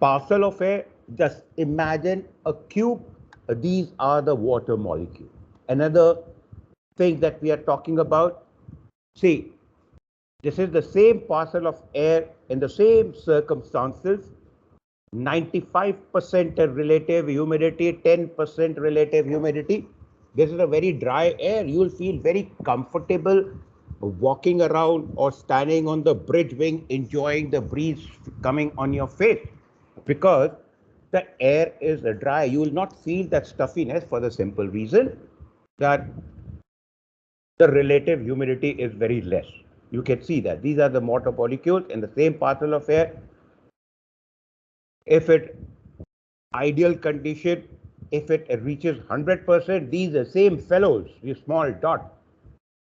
parcel of air, just imagine a cube. These are the water molecules. Another thing that we are talking about, see, this is the same parcel of air in the same circumstances, 95% relative humidity, 10% relative humidity. This is a very dry air. You will feel very comfortable walking around or standing on the bridge wing, enjoying the breeze coming on your face, because the air is dry. You will not feel that stuffiness for the simple reason that the relative humidity is very less. You can see that these are the water molecules in the same parcel of air. If it ideal condition, if it reaches 100%, these are the same fellows, these small dot,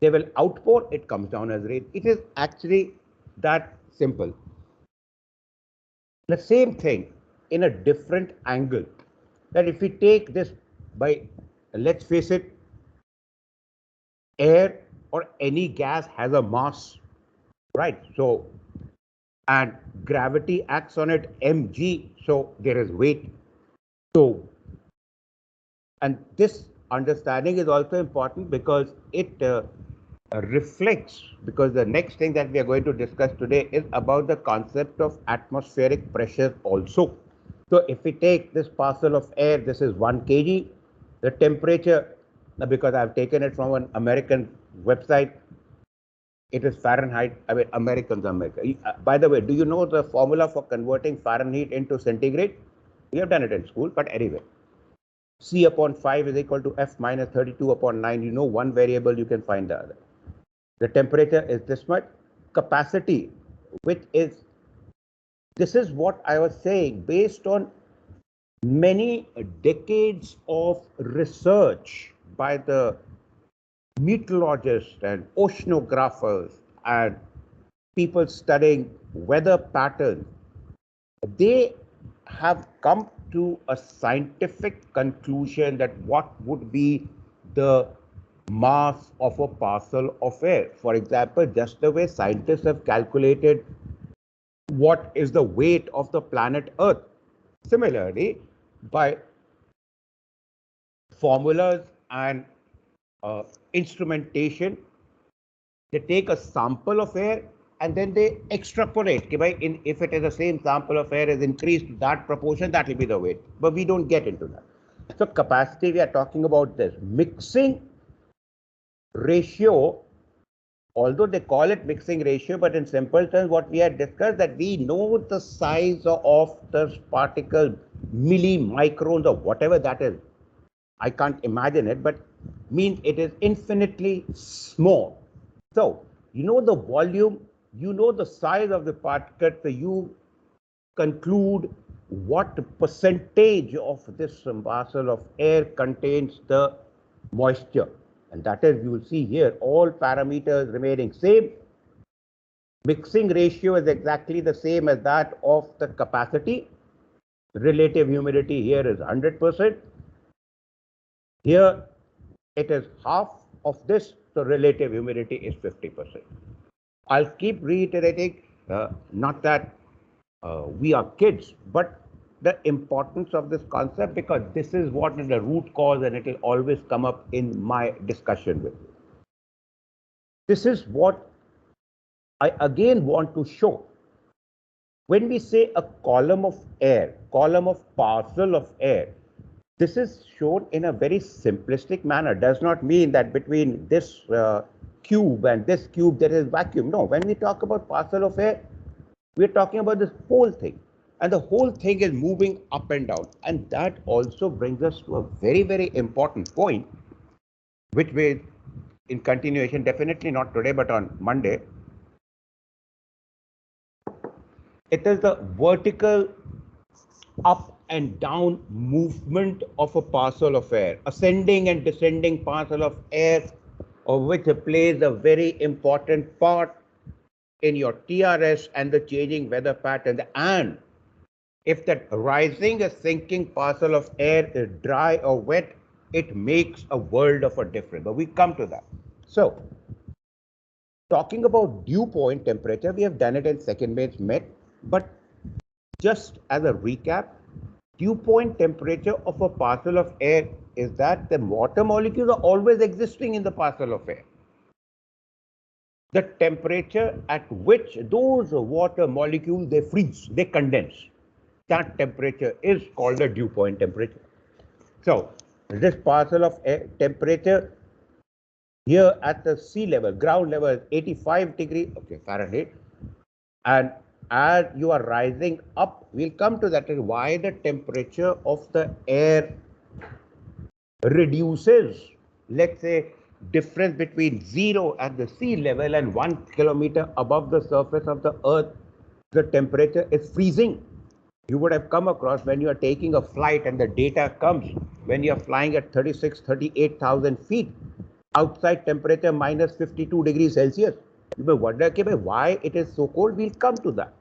they will outpour, it comes down as rain. It is actually that simple. The same thing in a different angle, that if we take this by, let's face it, air or any gas has a mass, right? So, and gravity acts on it, mg, so there is weight. So, and this understanding is also important because it reflects, because the next thing that we are going to discuss today is about the concept of atmospheric pressure also. So if we take this parcel of air, this is 1 kg, the temperature, because I've taken it from an American website, it is Fahrenheit. I mean, Americans, America. By the way, do you know the formula for converting Fahrenheit into centigrade? We have done it in school, but anyway. C upon 5 is equal to F minus 32 upon 9. You know one variable, you can find the other. The temperature is this much. Capacity, which is, this is what I was saying, based on many decades of research by the meteorologists and oceanographers and people studying weather patterns, they have come to a scientific conclusion that what would be the mass of a parcel of air. For example, just the way scientists have calculated what is the weight of the planet Earth. Similarly, by formulas and instrumentation, they take a sample of air and then they extrapolate. If it is the same sample of air is increased to that proportion, that will be the weight. But we don't get into that. So capacity, we are talking about this. Mixing ratio, although they call it mixing ratio, but in simple terms, what we had discussed, that we know the size of the particle, millimicrons or whatever that is. I can't imagine it, but means it is infinitely small. So, you know the volume, you know the size of the particle, so you conclude what percentage of this parcel of air contains the moisture. And that is, you will see here, all parameters remaining same. Mixing ratio is exactly the same as that of the capacity. Relative humidity here is 100%. Here it is half of this, so relative humidity is 50%. I'll keep reiterating, not that we are kids, but the importance of this concept, because this is what is the root cause and it will always come up in my discussion with you. This is what I again want to show. When we say a column of air, column of parcel of air, this is shown in a very simplistic manner. Does not mean that between this cube and this cube there is vacuum. No, when we talk about parcel of air, we're talking about this whole thing. And the whole thing is moving up and down. And that also brings us to a very, very important point, which we, in continuation, definitely not today, but on Monday. It is the vertical up and down movement of a parcel of air, ascending and descending parcel of air, of which plays a very important part in your TRS and the changing weather pattern. And if that rising or sinking parcel of air is dry or wet, it makes a world of a difference. But we come to that. So, talking about dew point temperature, we have done it in second base met, but just as a recap, dew point temperature of a parcel of air is that the water molecules are always existing in the parcel of air. The temperature at which those water molecules, they freeze, they condense, that temperature is called the dew point temperature. So this parcel of air temperature here at the sea level, ground level is 85 degrees Fahrenheit, and as you are rising up, we'll come to that, is why the temperature of the air reduces. Let's say difference between 0 at the sea level and 1 kilometer above the surface of the earth, the temperature is freezing. You would have come across when you are taking a flight and the data comes when you are flying at 38,000 feet, outside temperature minus 52 degrees Celsius. You may wonder why it is so cold. We'll come to that.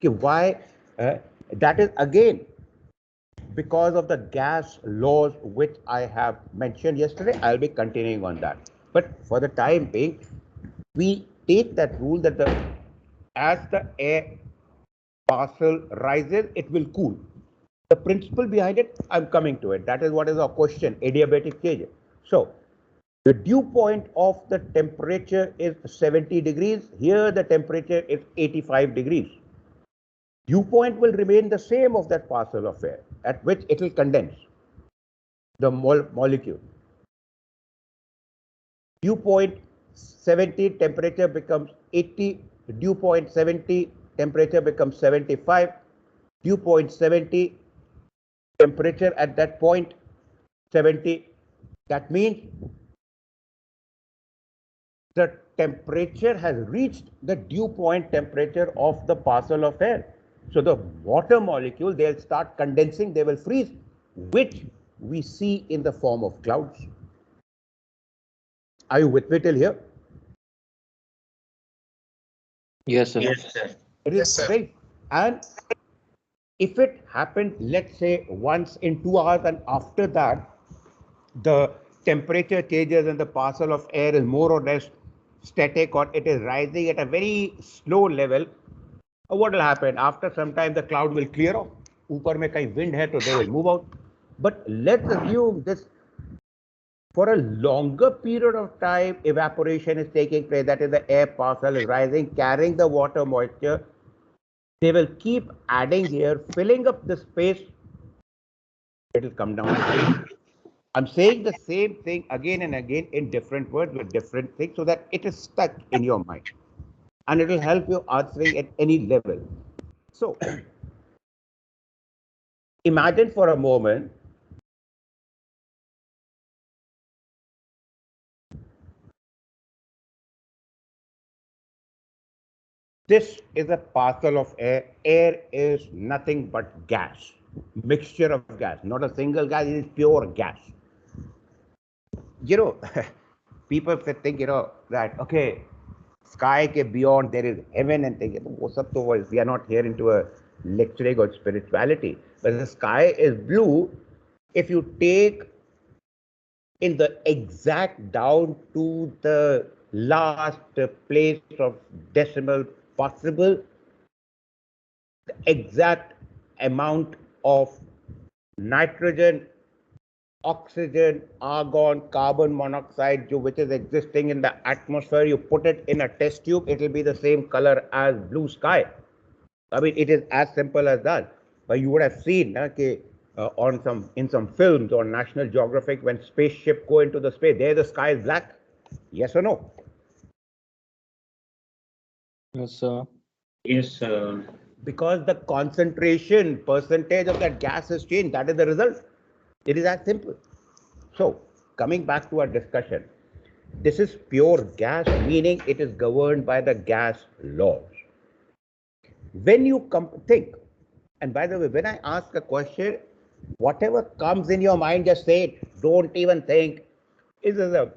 Why? That is again because of the gas laws which I have mentioned yesterday. I'll be continuing on that. But for the time being, we take that rule that as the air parcel rises, it will cool. The principle behind it, I'm coming to it. That is what is our question, adiabatic change. So the dew point of the temperature is 70 degrees. Here the temperature is 85 degrees. Dew point will remain the same of that parcel of air at which it will condense the molecule. Dew point 70, temperature becomes 80. Dew point 70, temperature becomes 75. Dew point 70, temperature at that point 70. That means the temperature has reached the dew point temperature of the parcel of air. So the water molecule, they'll start condensing, they will freeze, which we see in the form of clouds. Are you with me till here? Yes, sir. Yes, sir. It is great. And if it happened, let's say once in 2 hours, and after that, the temperature changes and the parcel of air is more or less static, or it is rising at a very slow level, what will happen? After some time, the cloud will clear off. Upar mein kahin wind hai, so they will move out. But let's assume this for a longer period of time, evaporation is taking place. That is, the air parcel is rising, carrying the water moisture. They will keep adding here, filling up the space. It will come down. I'm saying the same thing again and again in different words with different things so that it is stuck in your mind. And it will help you answering at any level. So, imagine for a moment this is a parcel of air. Air is nothing but gas, mixture of gas, not a single gas, it is pure gas. People think, that, okay, sky ke beyond there is heaven and things. We are not here into a lecturing on spirituality, but the sky is blue. If you take in the exact down to the last place of decimal possible, the exact amount of nitrogen, oxygen, argon, carbon monoxide, which is existing in the atmosphere, you put it in a test tube, it will be the same color as blue sky. I mean, it is as simple as that. But you would have seen in some films on National Geographic, when spaceship go into the space, there the sky is black. Yes or no? Yes, sir. Yes, sir. Because the concentration percentage of that gas has changed. That is the result. It is as simple. So, coming back to our discussion, this is pure gas, meaning it is governed by the gas laws. When you think, and by the way, when I ask a question, whatever comes in your mind, just say it. Don't even think, is this a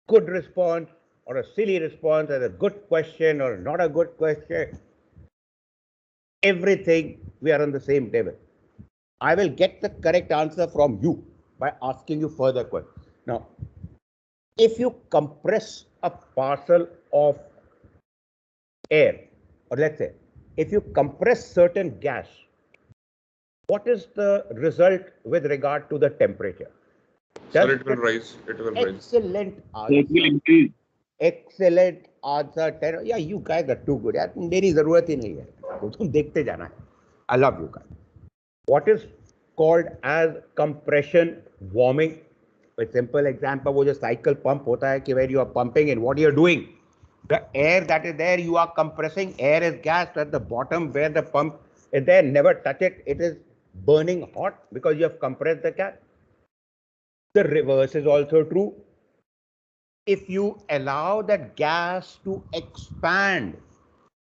good response or a silly response, or a good question or not a good question? Everything, we are on the same level. I will get the correct answer from you by asking you further questions. Now, if you compress a parcel of air, or let's say, if you compress certain gas, what is the result with regard to the temperature? Sir, it will rise. It will rise. Excellent answer. It will increase. Excellent answer. Yeah, you guys are too good. यार मेरी जरूरत ही नहीं है. तुम देखते जाना है. I love you guys. What is called as compression warming? A simple example, वो जो cycle pump होता है कि where you are pumping in, what you are doing? The air that is there, you are compressing. Air is gas at the bottom where the pump is there. Never touch it. It is burning hot because you have compressed the gas. The reverse is also true. If you allow that gas to expand,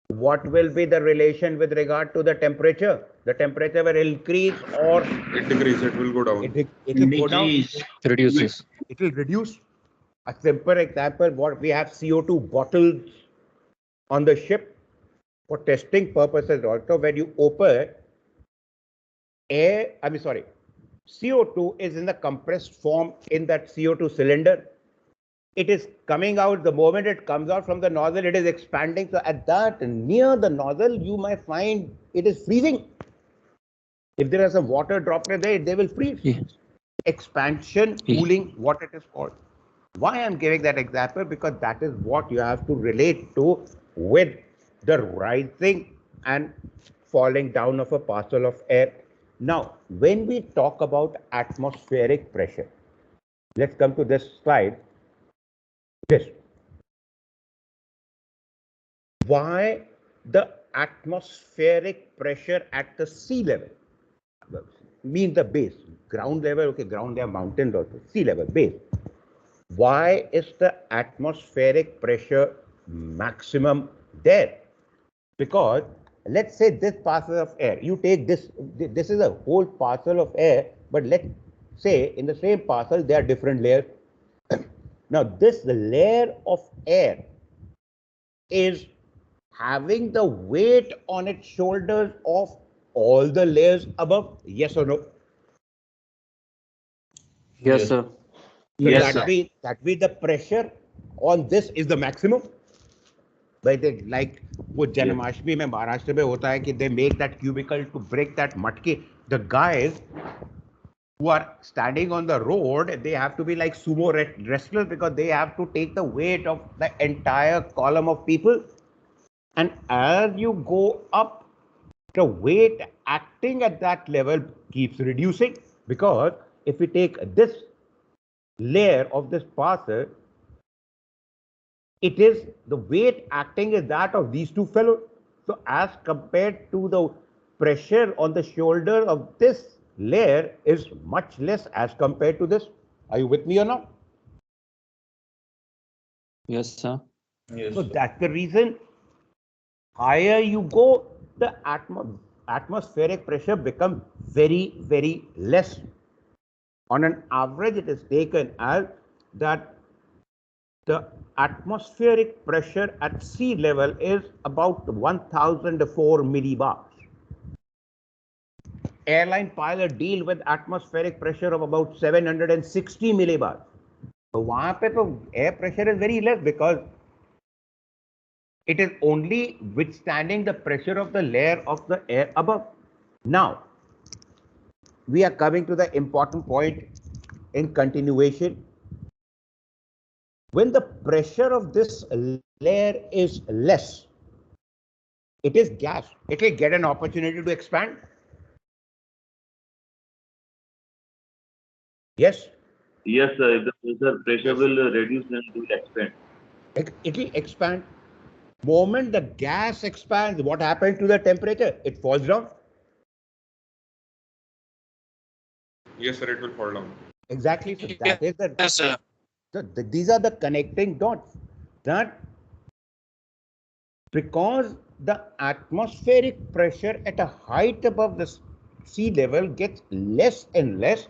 what will be the relation with regard to the temperature? The temperature will increase or It decreases. It will go down. it will go down. Decrease. It reduces. It will reduce. A simple example, what we have CO2 bottles on the ship for testing purposes also. When you open air, CO2 is in the compressed form in that CO2 cylinder. It is coming out. The moment it comes out from the nozzle, it is expanding. So at that, near the nozzle, you might find it is freezing. If there is a water droplet there, they will freeze. Yes. Expansion cooling, what it is called. Why I'm giving that example? Because that is what you have to relate to with the rising and falling down of a parcel of air. Now, when we talk about atmospheric pressure, let's come to this slide. This. Why the atmospheric pressure at the sea level? Means the base. Ground level, okay, ground level, mountains also. Sea level, base. Why is the atmospheric pressure maximum there? Because let's say this parcel of air, you take this is a whole parcel of air, but let's say in the same parcel there are different layers. Now this layer of air is having the weight on its shoulders of all the layers above, yes or no? Yes, sir. So Yes, that be the pressure on this is the maximum. But they, like वो जन्माष्टमी में महाराष्ट्र में होता है कि they make that cubicle to break that matke. The guys who are standing on the road, they have to be like sumo wrestlers because they have to take the weight of the entire column of people. And as you go up, the weight acting at that level keeps reducing, because if we take this layer of this parcel, it is the weight acting is that of these two fellows. So as compared to the pressure on the shoulder of this layer is much less as compared to this. Are you with me or not? Yes, sir. Yes. So that's the reason higher you go, the atmospheric pressure becomes very, very less. On an average, it is taken as that the atmospheric pressure at sea level is about 1004 millibars. Airline pilot deal with atmospheric pressure of about 760 millibars. So वहाँ पे तो air pressure is very less because it is only withstanding the pressure of the layer of the air above. Now, we are coming to the important point in continuation. When the pressure of this layer is less, it is gas. It will get an opportunity to expand. Yes? Yes, sir. If the pressure will reduce, then it will expand. It will expand. Moment the gas expands, what happens to the temperature? It falls down. Yes, sir, it will fall down. Exactly. So that is the. Yes, sir. So these are the connecting dots. That because the atmospheric pressure at a height above the sea level gets less and less,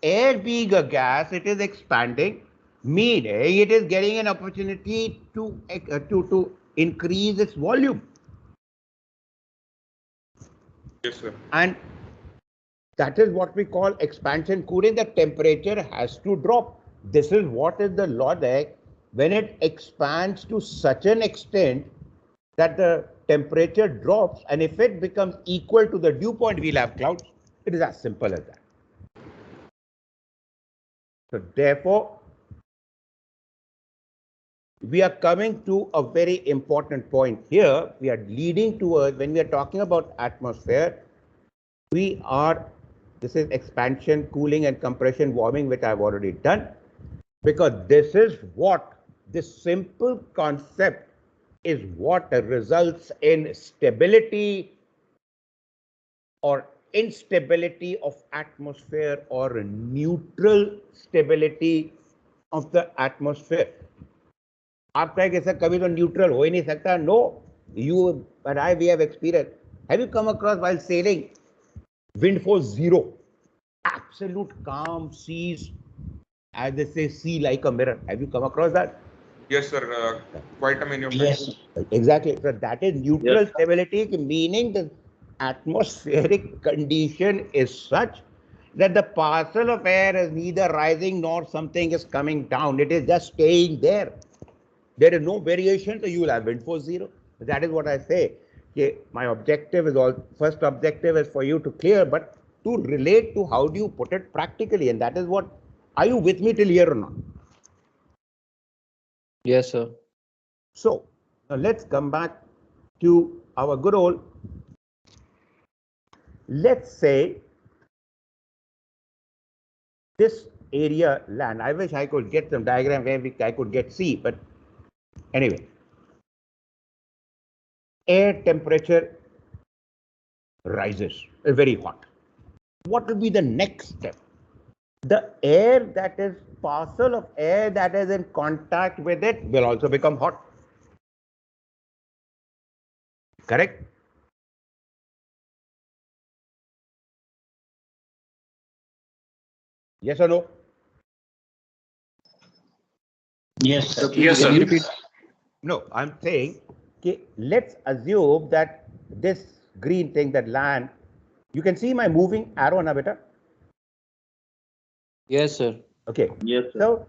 air being a gas, it is expanding, meaning it is getting an opportunity to increase its volume. Yes, sir. And that is what we call expansion cooling. The temperature has to drop. This is what is the logic when it expands to such an extent that the temperature drops, and if it becomes equal to the dew point, we'll have clouds. It is as simple as that. So therefore, we are coming to a very important point here. We are leading towards, when we are talking about atmosphere, this is expansion, cooling, and compression, warming, which I've already done, because this simple concept is what results in stability or instability of atmosphere or neutral stability of the atmosphere. आप कहेंगे sir कभी तो neutral हो ही नहीं सकता. No, you and I, we have experience. Have you come across while sailing wind force 0, absolute calm seas, as they say, sea like a mirror? Have you come across that? Yes, sir. Quite a many of Yes. times. Exactly. So that is neutral Yes. stability, meaning the atmospheric condition is such that the parcel of air is neither rising nor something is coming down. It is just staying there. There is no variation, so you will have wind force 0. That is what I say. Okay, my objective is first objective is for you to clear, but to relate to how do you put it practically, and that is what. Are you with me till here or not? Yes, sir. So now let's come back to our good old. Let's say this area land. I wish I could get some diagram where I could get C, but anyway, air temperature rises, very hot. What will be the next step? The air that is parcel of air that is in contact with it will also become hot. Correct? Yes or no? Yes, sir. Yes, Can sir. you Repeat. No, I'm saying, okay, let's assume that this green thing, that land, you can see my moving arrow now, beta. Yes, sir. Okay. Yes, sir. So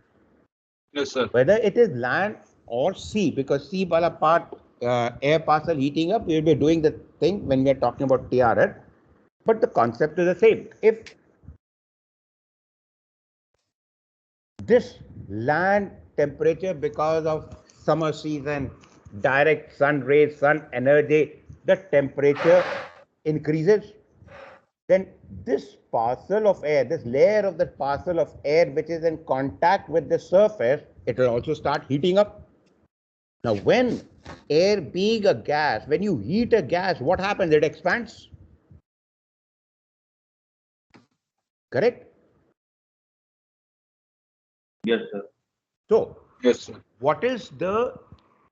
Yes, sir. whether it is land or sea, because sea wala part air parcel heating up, we will be doing the thing when we are talking about TRR, but the concept is the same. If this land temperature, because of summer season, direct sun rays, sun energy, the temperature increases, then this parcel of air, this layer of the parcel of air which is in contact with the surface, it will also start heating up. Now, when air being a gas, when you heat a gas, what happens? It expands. Correct? Yes, sir. So, Yes, sir. what is the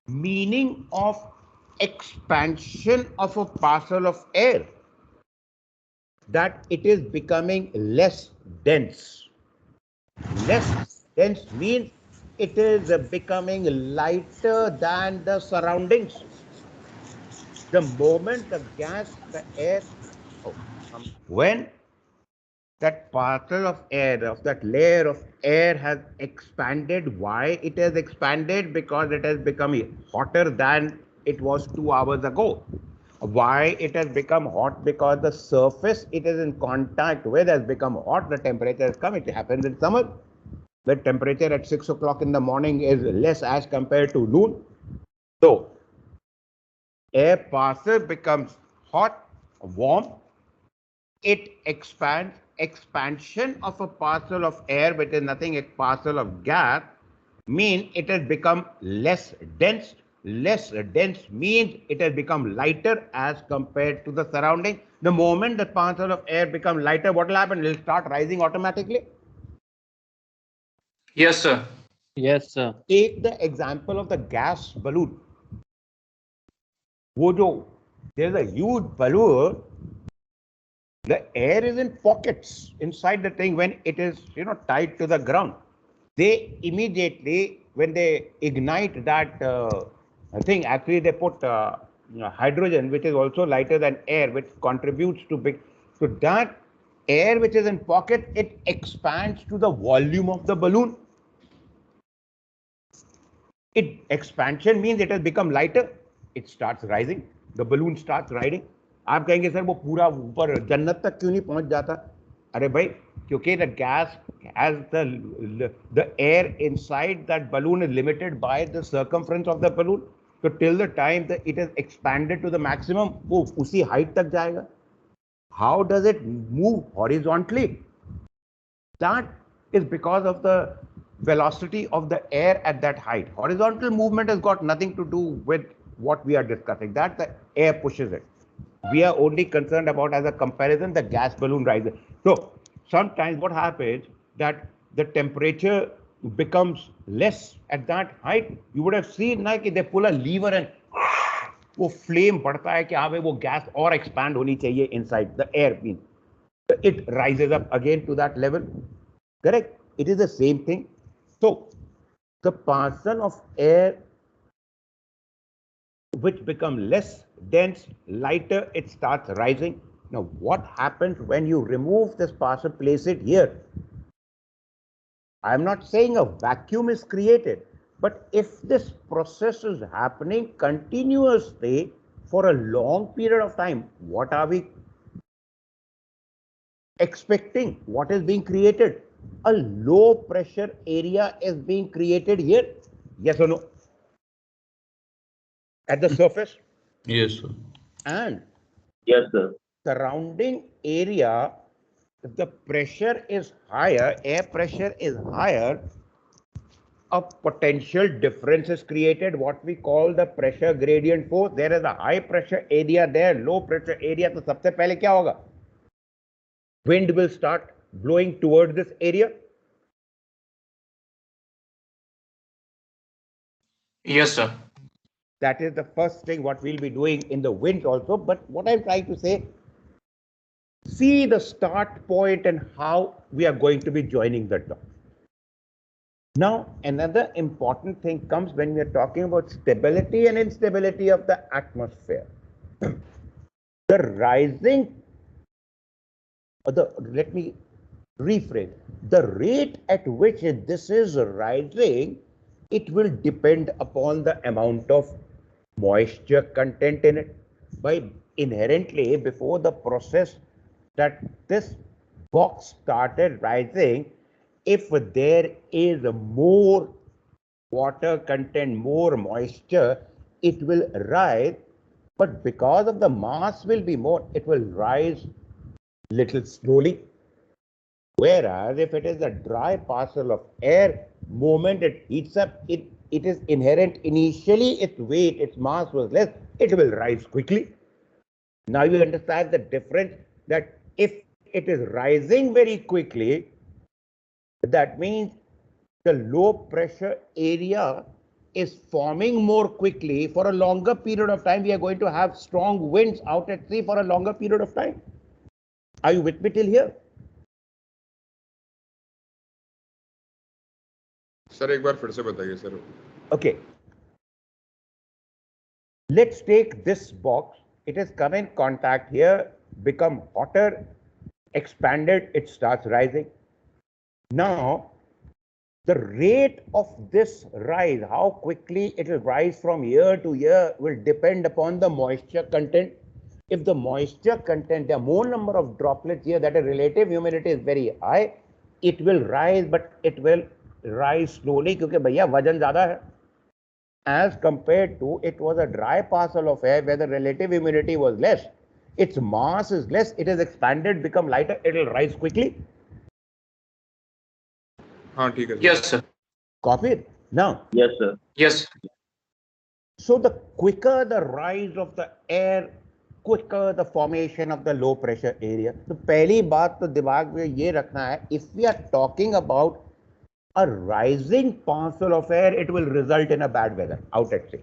meaning of expansion of a parcel of air? That it is becoming less dense. Less dense means it is becoming lighter than the surroundings. The moment the gas, the air, when that parcel of air, of that layer of air has expanded. Why it has expanded? Because it has become hotter than it was 2 hours ago. Why it has become hot? Because the surface it is in contact with has become hot. The temperature has come. It happens in summer. The temperature at 6 o'clock in the morning is less as compared to noon. So air parcel becomes hot, warm. It expands. Expansion of a parcel of air, which is nothing, a parcel of gas, means it has become less dense. Less dense means it has become lighter as compared to the surrounding. The moment the parcel of air becomes lighter, what will happen? It will start rising automatically. Yes, sir. Yes, sir. Take the example of the gas balloon. There's a huge balloon. The air is in pockets inside the thing when it is, tied to the ground. They immediately, when they ignite that thing, actually they put hydrogen, which is also lighter than air, which contributes to big. So that air which is in pocket, it expands to the volume of the balloon. Expansion means it has become lighter. It starts rising. the balloon starts riding. आप कहेंगे sir वो पूरा ऊपर जन्नत तक क्यों नहीं पहुंच जाता? अरे भाई, क्योंकि the gas has the air inside that balloon is limited by the circumference of the balloon. So till the time that it is expanded to the maximum, वो उसी height तक जाएगा. How does it move horizontally? That is because of the velocity of the air at that height. Horizontal movement has got nothing to do with what we are discussing. That the air pushes it. We are only concerned about, as a comparison, the gas balloon rises. So sometimes what happens that the temperature becomes less at that height. You would have seen ना कि they pull a lever and वो flame बढ़ता है कि हाँ भाई वो gas और expand होनी चाहिए inside the air means. It rises up again to that level. Correct? It is the same thing. So the parcel of air which become less dense, lighter, it starts rising. Now, what happens when you remove this parcel, place it here? I'm not saying a vacuum is created, but if this process is happening continuously for a long period of time, what are we expecting? What is being created? A low pressure area is being created here. Yes or no? At the surface. Yes, sir. And Yes, sir. surrounding area, if the pressure is higher, air pressure is higher, a potential difference is created, what we call the pressure gradient force. There is a high pressure area there, low pressure area. तो सबसे पहले क्या होगा? Wind will start blowing towards this area. Yes, sir. That is the first thing what we'll be doing in the wind also. But what I'm trying to say, see the start point and how we are going to be joining the dots. Now, another important thing comes when we are talking about stability and instability of the atmosphere. The rising, let me rephrase, the rate at which this is rising, it will depend upon the amount of moisture content in it. By inherently, before the process that this box started rising, if there is more water content, more moisture, it will rise. But because of the mass will be more, it will rise little slowly. Whereas if it is a dry parcel of air, moment it heats up, it is inherent. Initially, its weight, its mass was less, it will rise quickly. Now you understand the difference, that if it is rising very quickly, that means the low pressure area is forming more quickly for a longer period of time. We are going to have strong winds out at sea for a longer period of time. Are you with me till here? Sir एक बार फिर से बताइए sir. Okay. Let's take this box. It has come in contact here, become hotter, expanded, it starts rising. Now, the rate of this rise, how quickly it will rise from year to year, will depend upon the moisture content. If the moisture content, there are more number of droplets here, that a relative humidity is very high, it will rise, but it will rise slowly क्योंकि भैया वजन ज्यादा है. As compared to, it was a dry parcel of air where the relative humidity was less. Its mass is less, it has expanded, become lighter, it will rise quickly. हाँ ठीक है. Yes, sir. Copy it. Now, Yes, sir. Yes. so the quicker the rise of the air, quicker the formation of the low pressure area. तो पहली बात तो दिमाग में ये रखना है, if we are talking about a rising parcel of air, it will result in a bad weather out at sea.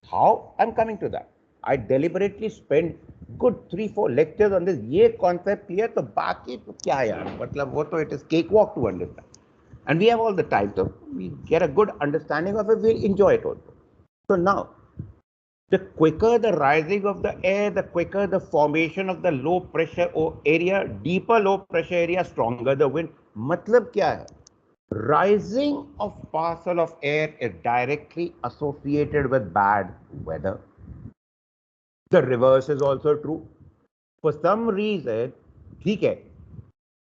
How? I'm coming to that. I deliberately spent good 3-4 lectures on this. ये concept clear, तो बाकी तो क्या यार, मतलब वो तो it is cakewalk to understand. And we have all the time, so we get a good understanding of it, we'll enjoy it also. So now, the quicker the rising of the air, the quicker the formation of the low pressure area, deeper low pressure area, stronger the wind. मतलब क्या है? Rising of parcel of air is directly associated with bad weather. The reverse is also true. For some reason, okay,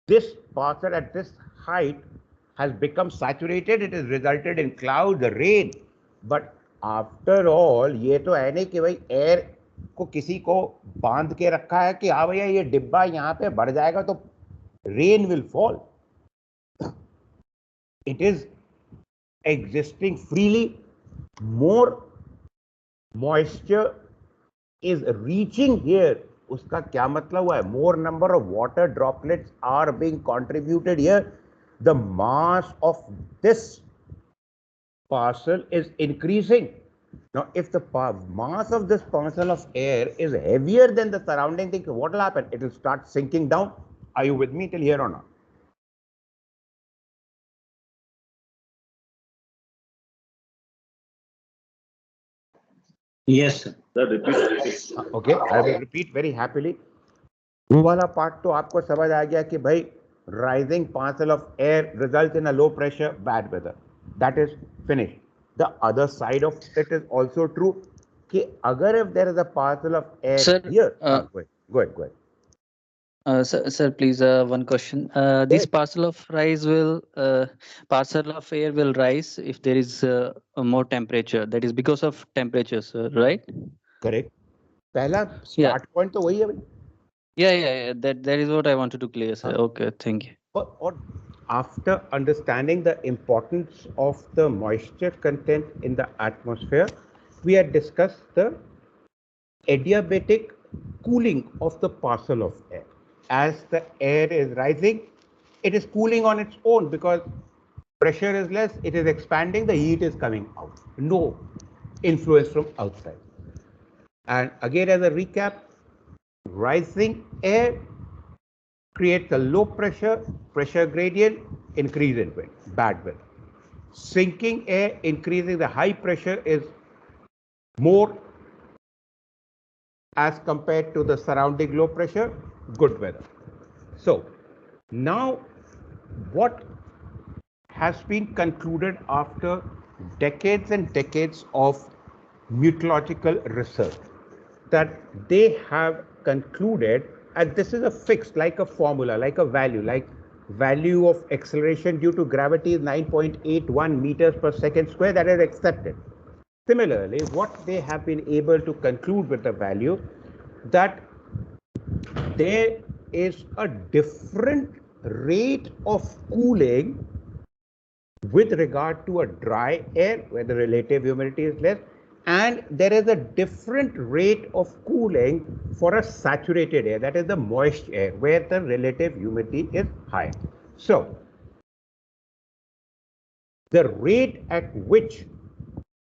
this parcel at this height has become saturated. It has resulted in clouds, rain. But after all, ये तो है नहीं कि भाई air को किसी को बांध के रखा है कि हाँ भैया ये डिब्बा यहाँ पे बढ़ जाएगा तो rain will fall. It is existing freely. More moisture is reaching here. उसका क्या मतलब हुआ है? More number of water droplets are being contributed here. The mass of this parcel is increasing. Now, if the mass of this parcel of air is heavier than the surrounding thing, what will happen? It will start sinking down. Are you with me till here or not? Yes, sir. Sir, repeat. Okay, I will repeat very happily. वो वाला part तो आपको समझ आ गया कि भाई rising parcel of air results in a low pressure, bad weather. That is finished. The other side of it is also true कि अगर if there is a parcel of air Sir, here, go ahead. Sir, please, one question. This parcel of air will rise if there is more temperature. That is because of temperature, sir, right? Correct. पहला start point तो वही है भाई. Yeah. That is what I wanted to clear, sir. Okay, thank you. Or after understanding the importance of the moisture content in the atmosphere, we had discussed the adiabatic cooling of the parcel of air. As the air is rising, it is cooling on its own because pressure is less, it is expanding, the heat is coming out. No influence from outside. And again, as a recap, rising air creates a low pressure gradient, increase in wind, bad weather. Sinking air, increasing the high pressure is more as compared to the surrounding low pressure, good weather. So now what has been concluded after decades and decades of meteorological research, that they have concluded, and this is a fixed, like a formula, like a value, like value of acceleration due to gravity is 9.81 meters per second square, that is accepted. Similarly, what they have been able to conclude with the value, that there is a different rate of cooling with regard to a dry air where the relative humidity is less, and there is a different rate of cooling for a saturated air, that is the moist air, where the relative humidity is high. So the rate at which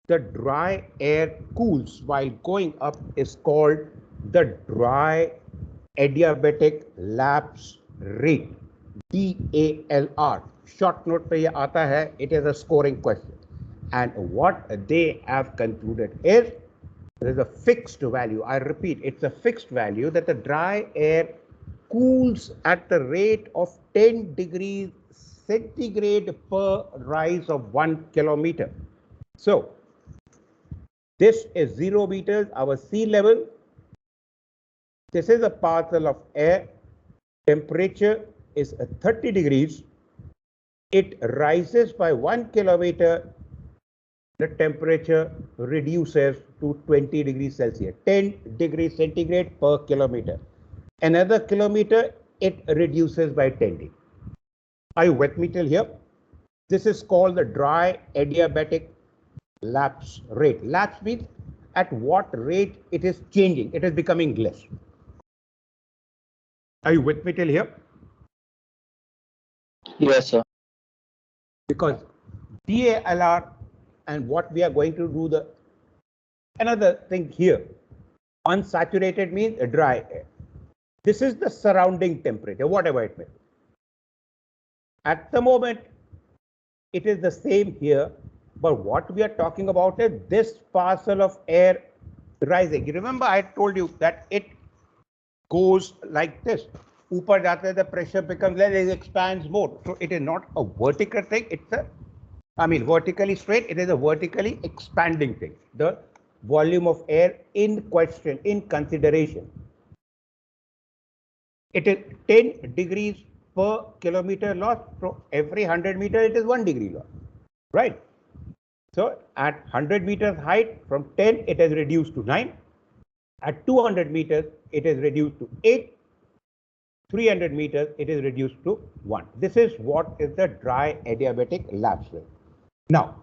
the dry air cools while going up is called the dry adiabatic lapse rate, DALR. Short note पे ये आता है, it is a scoring question. And what they have concluded is there is a fixed value. I repeat, it's a fixed value that the dry air cools at the rate of 10 degrees centigrade per rise of 1 kilometer. So this is 0 meters, our sea level. This is a parcel of air. Temperature is 30 degrees. It rises by 1 kilometer. The temperature reduces to 20 degrees Celsius, 10 degrees centigrade per kilometer. Another kilometer, it reduces by 10 degrees. Are you with me till here? This is called the dry adiabatic lapse rate. Lapse means at what rate it is changing, it is becoming less. Are you with me till here? Yes, sir. Because DLAR and what we are going to do, the another thing here, unsaturated means a dry air. This is the surrounding temperature, whatever it may be. At the moment, it is the same here, but what we are talking about is this parcel of air rising. You remember I told you that it goes like this. ऊपर जाते हैं, the pressure becomes less, it expands more. So it is not a vertical thing, it's a, vertically straight, it is a vertically expanding thing. The volume of air in question, in consideration. It is 10 degrees per kilometer loss. So every 100 meters, it is 1 degree loss, right? So at 100 meters height, from 10, it has reduced to 9. At 200 meters, it is reduced to 8. 300 meters, it is reduced to 1. This is what is the dry adiabatic lapse rate. Now,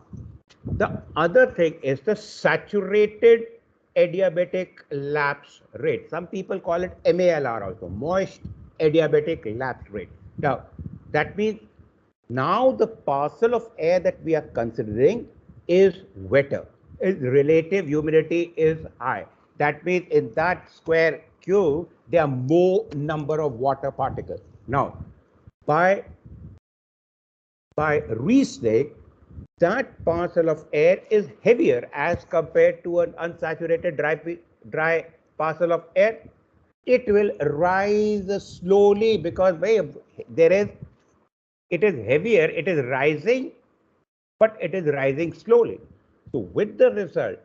the other thing is the saturated adiabatic lapse rate. Some people call it MALR also, moist adiabatic lapse rate. Now, that means now the parcel of air that we are considering is wetter, its relative humidity is high. That means in that square cube, there are more number of water particles. Now, by reasoning, that parcel of air is heavier as compared to an unsaturated dry parcel of air. It will rise slowly because it is heavier, it is rising, but it is rising slowly. So with the result,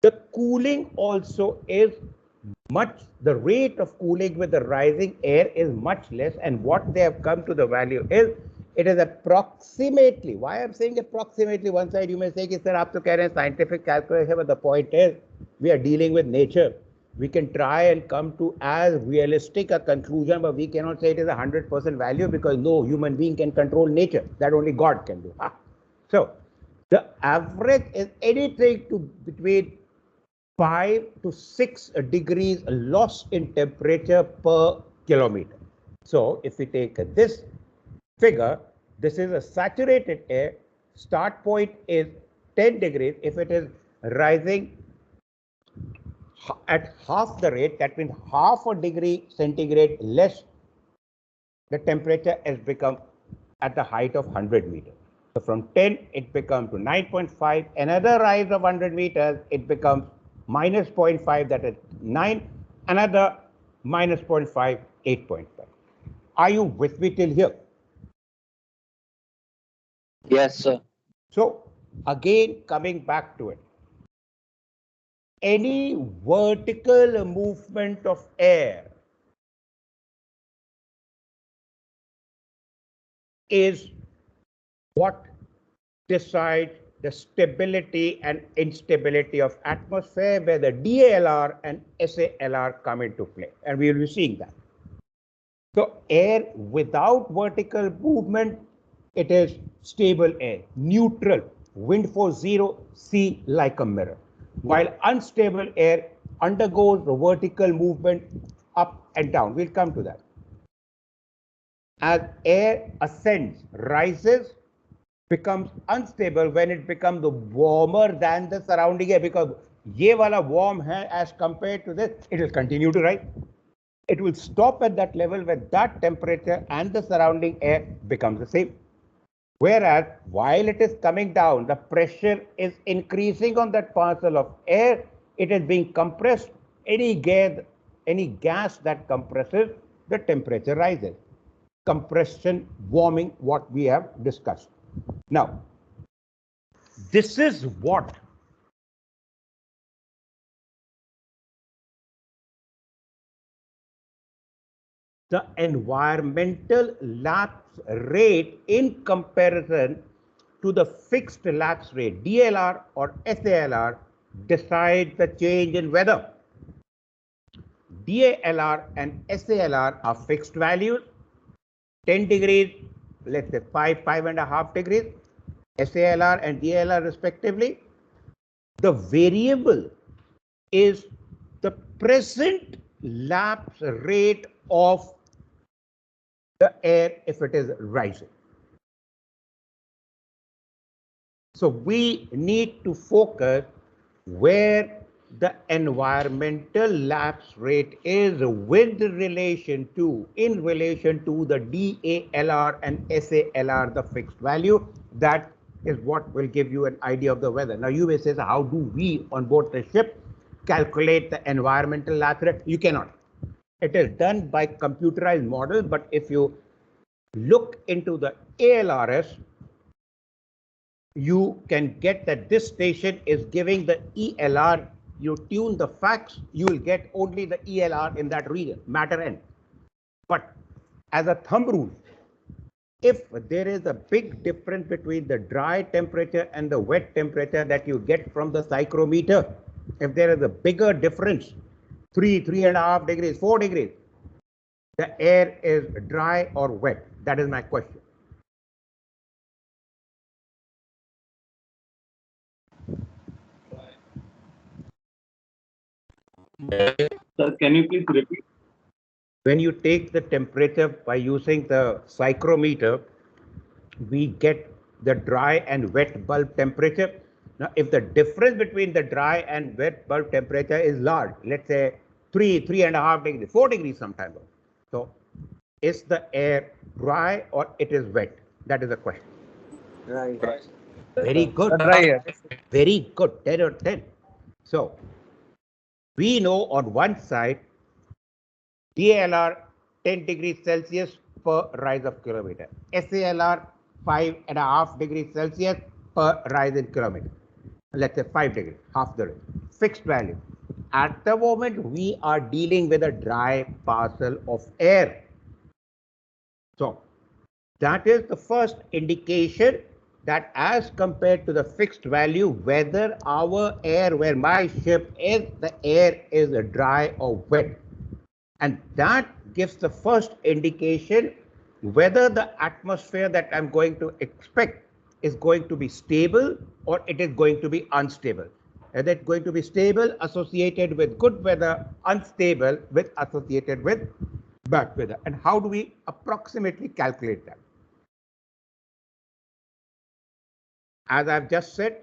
the cooling also is the rate of cooling with the rising air is much less, and what they have come to the value is, it is approximately, why I'm saying approximately, one side you may say, sir, aap to keh rahe hain scientific calculation, but the point is, we are dealing with nature. We can try and come to as realistic a conclusion, but we cannot say it is 100% value because no human being can control nature. That only God can do. So the average is anything between 5 to 6 degrees loss in temperature per kilometer. So if we take this figure, this is a saturated air, start point is 10 degrees. If it is rising at half the rate, that means half a degree centigrade less, the temperature has become at the height of 100 meters. So from 10, it becomes to 9.5. Another rise of 100 meters, it becomes minus 0.5, that is 9. Another minus 0.5, 8.5. Are you with me till here? Yes, sir. So again, coming back to it, any vertical movement of air is what decides the stability and instability of atmosphere, where the DLR and SLR come into play, and we will be seeing that. So air without vertical movement, it is stable air, neutral, wind force 0, sea like a mirror. While unstable air undergoes the vertical movement up and down. We'll come to that. As air ascends, rises, becomes unstable when it becomes warmer than the surrounding air, because ye wala warm hai as compared to this, it will continue to rise. It will stop at that level where that temperature and the surrounding air becomes the same. Whereas while it is coming down, the pressure is increasing on that parcel of air, it is being compressed. Any gas that compresses, the temperature rises. Compression, warming, what we have discussed. Now, this is what the environmental lapse rate in comparison to the fixed lapse rate, DLR or SLR, decides the change in weather. DLR and SLR are fixed values, 10 degrees, let's say 5.5 degrees, SLR and DLR respectively. The variable is the present lapse rate of the air if it is rising. So we need to focus where the environmental lapse rate is in relation to the DALR and SALR, the fixed value. That is what will give you an idea of the weather. Now you may say, how do we on board the ship calculate the environmental lapse rate? You cannot. It is done by computerized model, but if you look into the ALRS, you can get that this station is giving the ELR. You tune the facts, you will get only the ELR in that region, matter N. But as a thumb rule, if there is a big difference between the dry temperature and the wet temperature that you get from the psychrometer, if there is a bigger difference, 3.5 degrees, 4 degrees, the air is dry or wet? That is my question. Sir, can you please repeat? When you take the temperature by using the psychrometer, we get the dry and wet bulb temperature. Now, if the difference between the dry and wet bulb temperature is large, let's say 3.5 degrees, 4 degrees sometimes. So, is the air dry or it is wet? That is the question. Right. Very good. Dry air. Very good. 10 or 10. So, we know on one side, DLR 10 degrees Celsius per rise of kilometer. SLR 5.5 degrees Celsius per rise in kilometer. Let's say 5 degrees, half the range. Fixed value. At the moment, we are dealing with a dry parcel of air. So, that is the first indication that as compared to the fixed value, whether our air, where my ship is, the air is dry or wet. And that gives the first indication whether the atmosphere that I'm going to expect is going to be stable or it is going to be unstable. Whether it's going to be stable associated with good weather, unstable with associated with bad weather. And how do we approximately calculate that? As I've just said,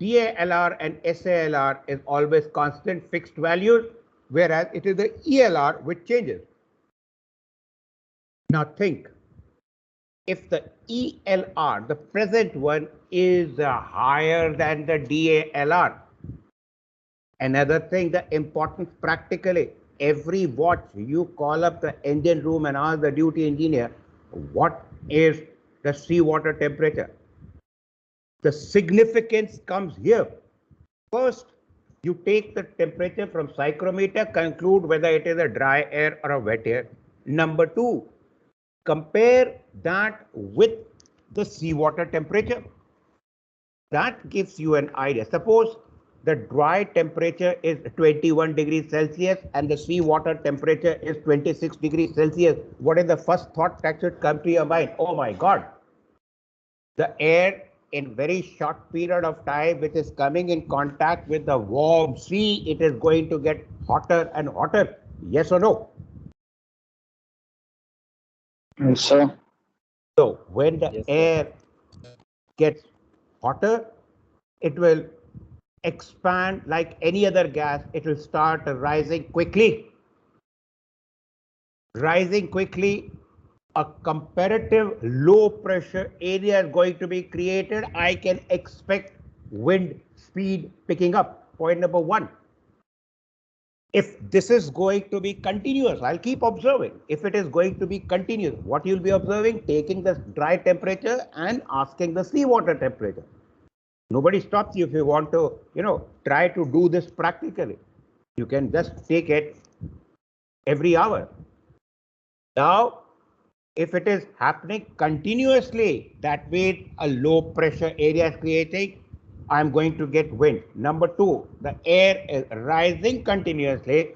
DLR and SLR is always constant fixed values, whereas it is the ELR which changes. Now think, if the ELR, the present one, is higher than the DLR, another thing, the importance practically, every watch you call up the engine room and ask the duty engineer, what is the seawater temperature? The significance comes here. First, you take the temperature from psychrometer, conclude whether it is a dry air or a wet air. Number two, compare that with the seawater temperature. That gives you an idea. Suppose the dry temperature is 21 degrees Celsius and the seawater temperature is 26 degrees Celsius. What is the first thought that should come to your mind? Oh my God, the air in very short period of time, which is coming in contact with the warm sea, it is going to get hotter and hotter. Yes or no? Yes, sir. So when the air gets hotter, it will expand like any other gas. It will start rising quickly. Rising quickly, a comparative low pressure area is going to be created. I can expect wind speed picking up. Point number one. If this is going to be continuous, I'll keep observing. If it is going to be continuous, what you'll be observing? Taking the dry temperature and asking the seawater temperature. Nobody stops you if you want to, try to do this practically. You can just take it every hour. Now, if it is happening continuously, that means a low pressure area is creating. I'm going to get wind. Number two, the air is rising continuously.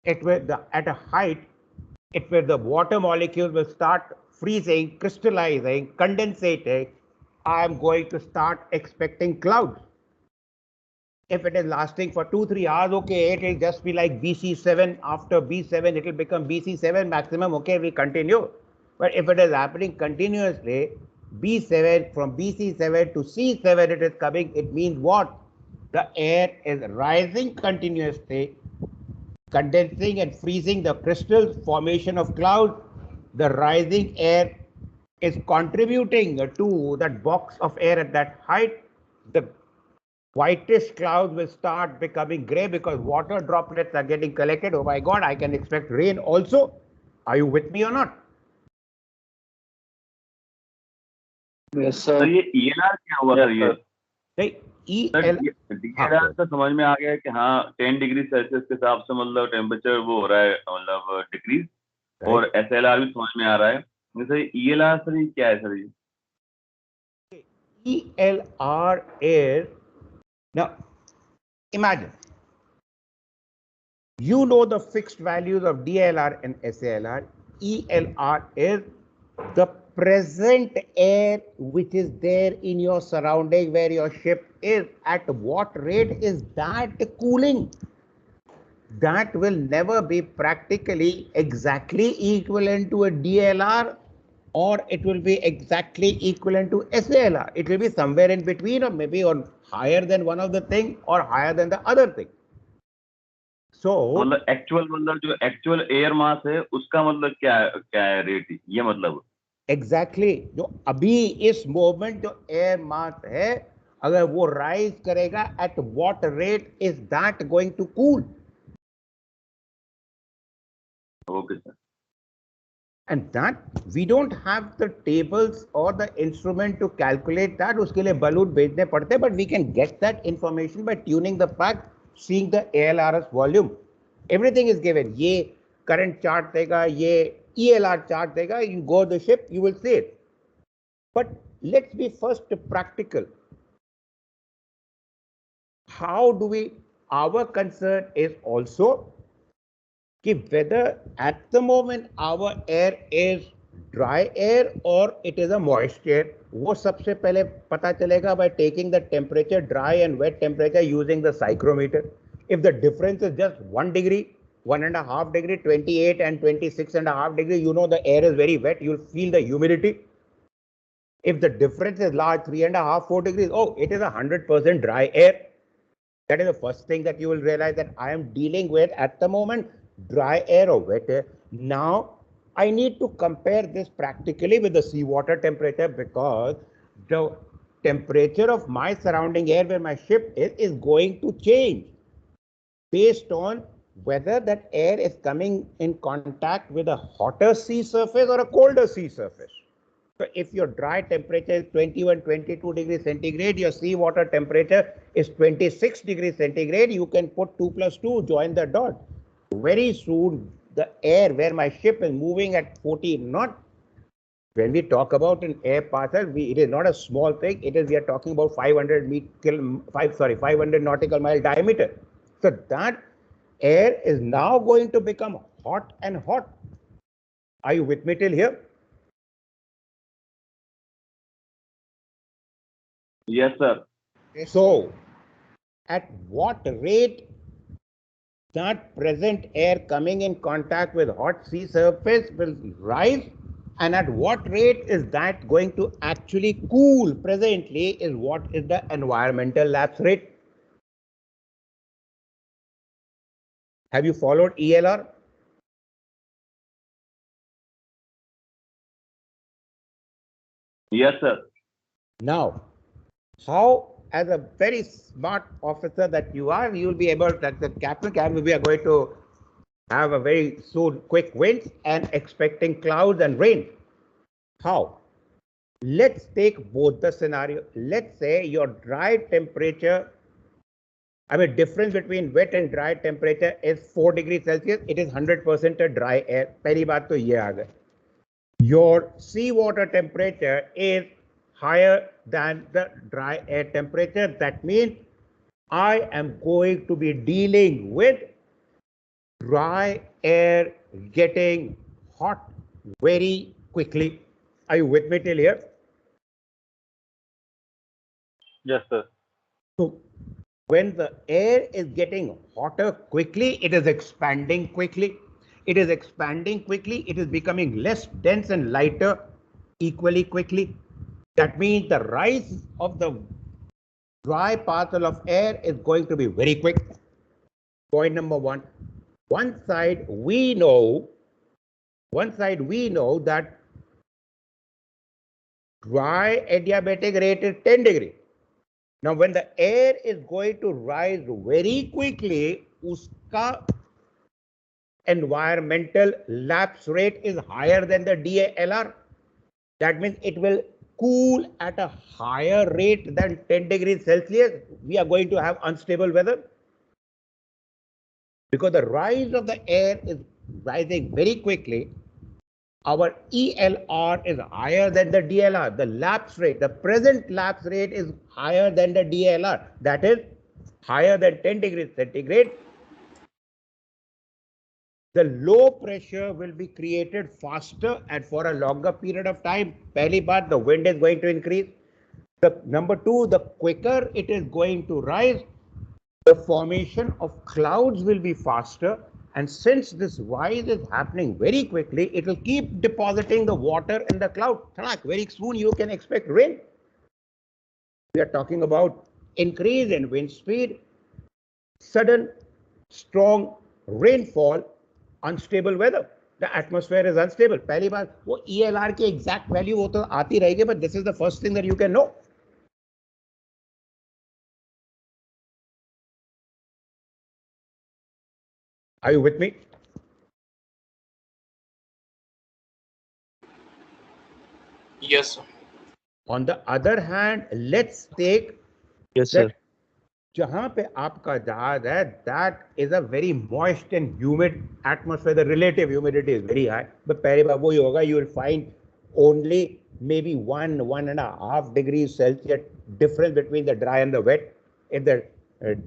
It will, at a height, it will, the water molecules will start freezing, crystallizing, condensating. I'm going to start expecting clouds. If it is lasting for 2-3 hours, okay, it will just be like BC7. After B7, it will become BC7 maximum. Okay, we continue. But if it is happening continuously, B7, from BC7 to C7, it is coming. It means what? The air is rising continuously, condensing and freezing the crystals, formation of clouds. The rising air is contributing to that box of air at that height. The whitish clouds will start becoming gray because water droplets are getting collected. Oh my God, I can expect rain also. Are you with me or not? Yes, sir sir. ये ELR क्या हुआ sir ये? नहीं sir EL DLR तो समझ में आ गया कि हाँ 10 डिग्री सेल्सियस के हिसाब से मतलब टेम्परेचर वो हो रहा है मतलब डिक्रीज, और SLR भी समझ में आ रहा है। सर ELR सर ये क्या है सर ये? ELR is, now imagine you know the fixed values of DLR and SLR. ELR is the present air which is there in your surrounding where your ship is. At what rate is that cooling? That will never be practically exactly equivalent to a DLR, or it will be exactly equivalent to SLR. It will be somewhere in between, or maybe on higher than one of the thing or higher than the other thing. So मतलब actual मतलब जो actual air mass है उसका मतलब क्या है rate, ये मतलब एग्जैक्टली जो अभी इस मोमेंट जो एयर मास है अगर वो राइज करेगा at what rate is that going to cool. Okay sir. And that we don't have the tables or the instrument to calculate that. उसके लिए balloon भेजने पड़ते, but we can get that information by tuning the pack, seeing the ALRS volume. Everything is given. ये current chart देगा, ये ELR chart देगा. You go the ship, you will see it. But let's be first practical. How do we? Our concern is also कि whether at the moment our air is dry air or it is a moist air, वो सबसे पहले पता चलेगा by taking the temperature, dry and wet temperature using the psychrometer. If the difference is just 1 degree, 1.5 degree, 28 and 26.5 degree, you know the air is very wet, you'll feel the humidity. If the difference is large, 3.5, 4 degrees, oh, it is 100% dry air. That is the first thing that you will realize that I am dealing with at the moment dry air or wet air. Now, I need to compare this practically with the seawater temperature because the temperature of my surrounding air where my ship is going to change based on whether that air is coming in contact with a hotter sea surface or a colder sea surface. So if your dry temperature is 21, 22 degrees centigrade, your seawater temperature is 26 degrees centigrade, you can put 2 plus 2, join the dot. Very soon, the air where my ship is moving at 14 knots, when we talk about an air parcel, it is not a small thing. It is, we are talking about 500 nautical mile diameter. So that air is now going to become hot and hot. Are you with me till here? Yes, sir. So, at what rate that present air coming in contact with hot sea surface will rise, and at what rate is that going to actually cool presently is what is the environmental lapse rate. Have you followed ELR? Yes, sir. Now, how, as a very smart officer that you are, you will be able to, that the captain, we are going to have a very soon quick winds and expecting clouds and rain. How? Let's take both the scenario. Let's say your dry temperature, difference between wet and dry temperature is 4 degrees Celsius. It is 100% a dry air. पहली बात तो ये आ गई. Your seawater temperature is higher than the dry air temperature. That means I am going to be dealing with dry air getting hot very quickly. Are you with me till here? Yes, sir. So when the air is getting hotter quickly, it is expanding quickly. It is expanding quickly. It is becoming less dense and lighter equally quickly. That means the rise of the dry particle of air is going to be very quick. Point number one. One side we know that dry adiabatic rate is 10 degrees. Now, when the air is going to rise very quickly, uska environmental lapse rate is higher than the DLR. That means it will cool at a higher rate than 10 degrees Celsius, we are going to have unstable weather. Because the rise of the air is rising very quickly, our ELR is higher than the DLR. The lapse rate, the present lapse rate is higher than the DLR. That is higher than 10 degrees centigrade. The low pressure will be created faster and for a longer period of time. Pehli baat, the wind is going to increase. Number two, the quicker it is going to rise, the formation of clouds will be faster. And since this rise is happening very quickly, it will keep depositing the water in the cloud. Very soon you can expect rain. We are talking about increase in wind speed, sudden strong rainfall, unstable weather. The atmosphere is unstable. पहली बार वो ELR की exact value वो तो आती रहेगी, but this is the first thing that you can know. Are you with me? Yes, sir. On the other hand, let's take Yes, sir. that जहां पे आपका जहाज है, that is a very moist and humid atmosphere. The relative humidity is very high. But पहली बार वही होगा, you will find only maybe 1.5 degrees Celsius difference between the dry and the wet. If the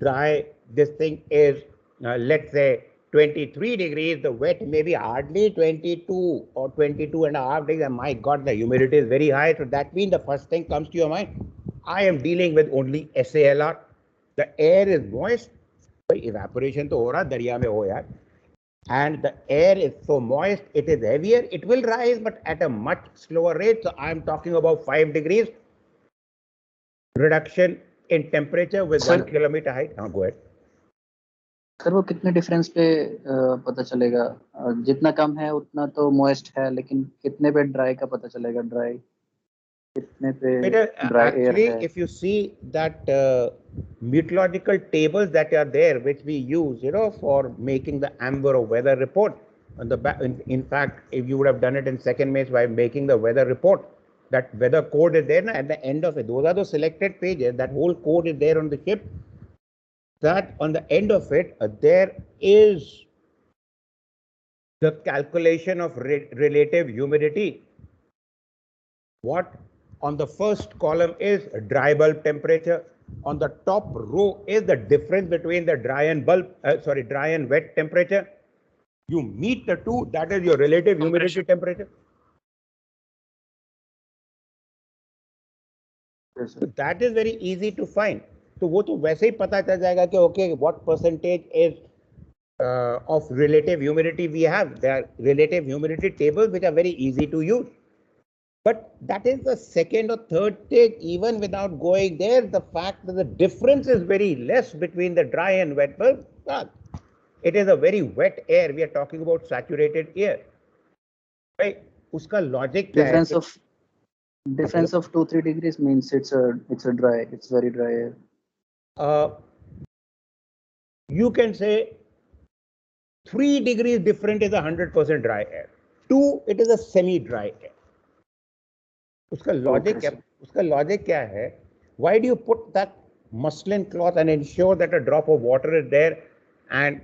dry, this thing is let's say 23 degrees, the wet may be hardly 22 or 22.5 degrees. And my God, the humidity is very high. So that means the first thing comes to your mind, I am dealing with only SALR. The air is moist. Evaporation to ho raha, darya mein ho yaar. And the air is so moist, it is heavier. It will rise, but at a much slower rate. So I am talking about 5 degrees reduction in temperature with Sir. 1 kilometer height. Now go ahead. Sir वो कितने difference पे पता चलेगा? जितना कम है उतना तो moist है, लेकिन कितने पे ड्राई का पता चलेगा? ड्राई कितने पे ड्राई एयर Actually, है? if you see that meteorological tables that are there, which we use, for making the amber or weather report, on the back, in fact, if you would have done it in second May by making the weather report, that weather code is there at the end of it. Those are those selected pages. That whole code is there on the ship. That on the end of it, there is the calculation of relative humidity. What on the first column is dry bulb temperature. On the top row is the difference between the dry and wet temperature. You meet the two, that is your relative humidity temperature. Yes, sir. So that is very easy to find. तो वो तो वैसे ही पता चल जाएगा कि okay, what percentage is of relative humidity we have. There are relative humidity tables which are very easy to use. But that is the second or third stage. Even without going there, the fact that the difference is very less between the dry and wet bulb. It is a very wet air. We are talking about saturated air. Right? Uska logic क्या है? Difference of 2-3 degrees means it's a dry, it's very dry air. You can say 3 degrees different is 100% dry air. 2, it is a semi-dry air. उसका logic क्या है? Why do you put that muslin cloth and ensure that a drop of water is there and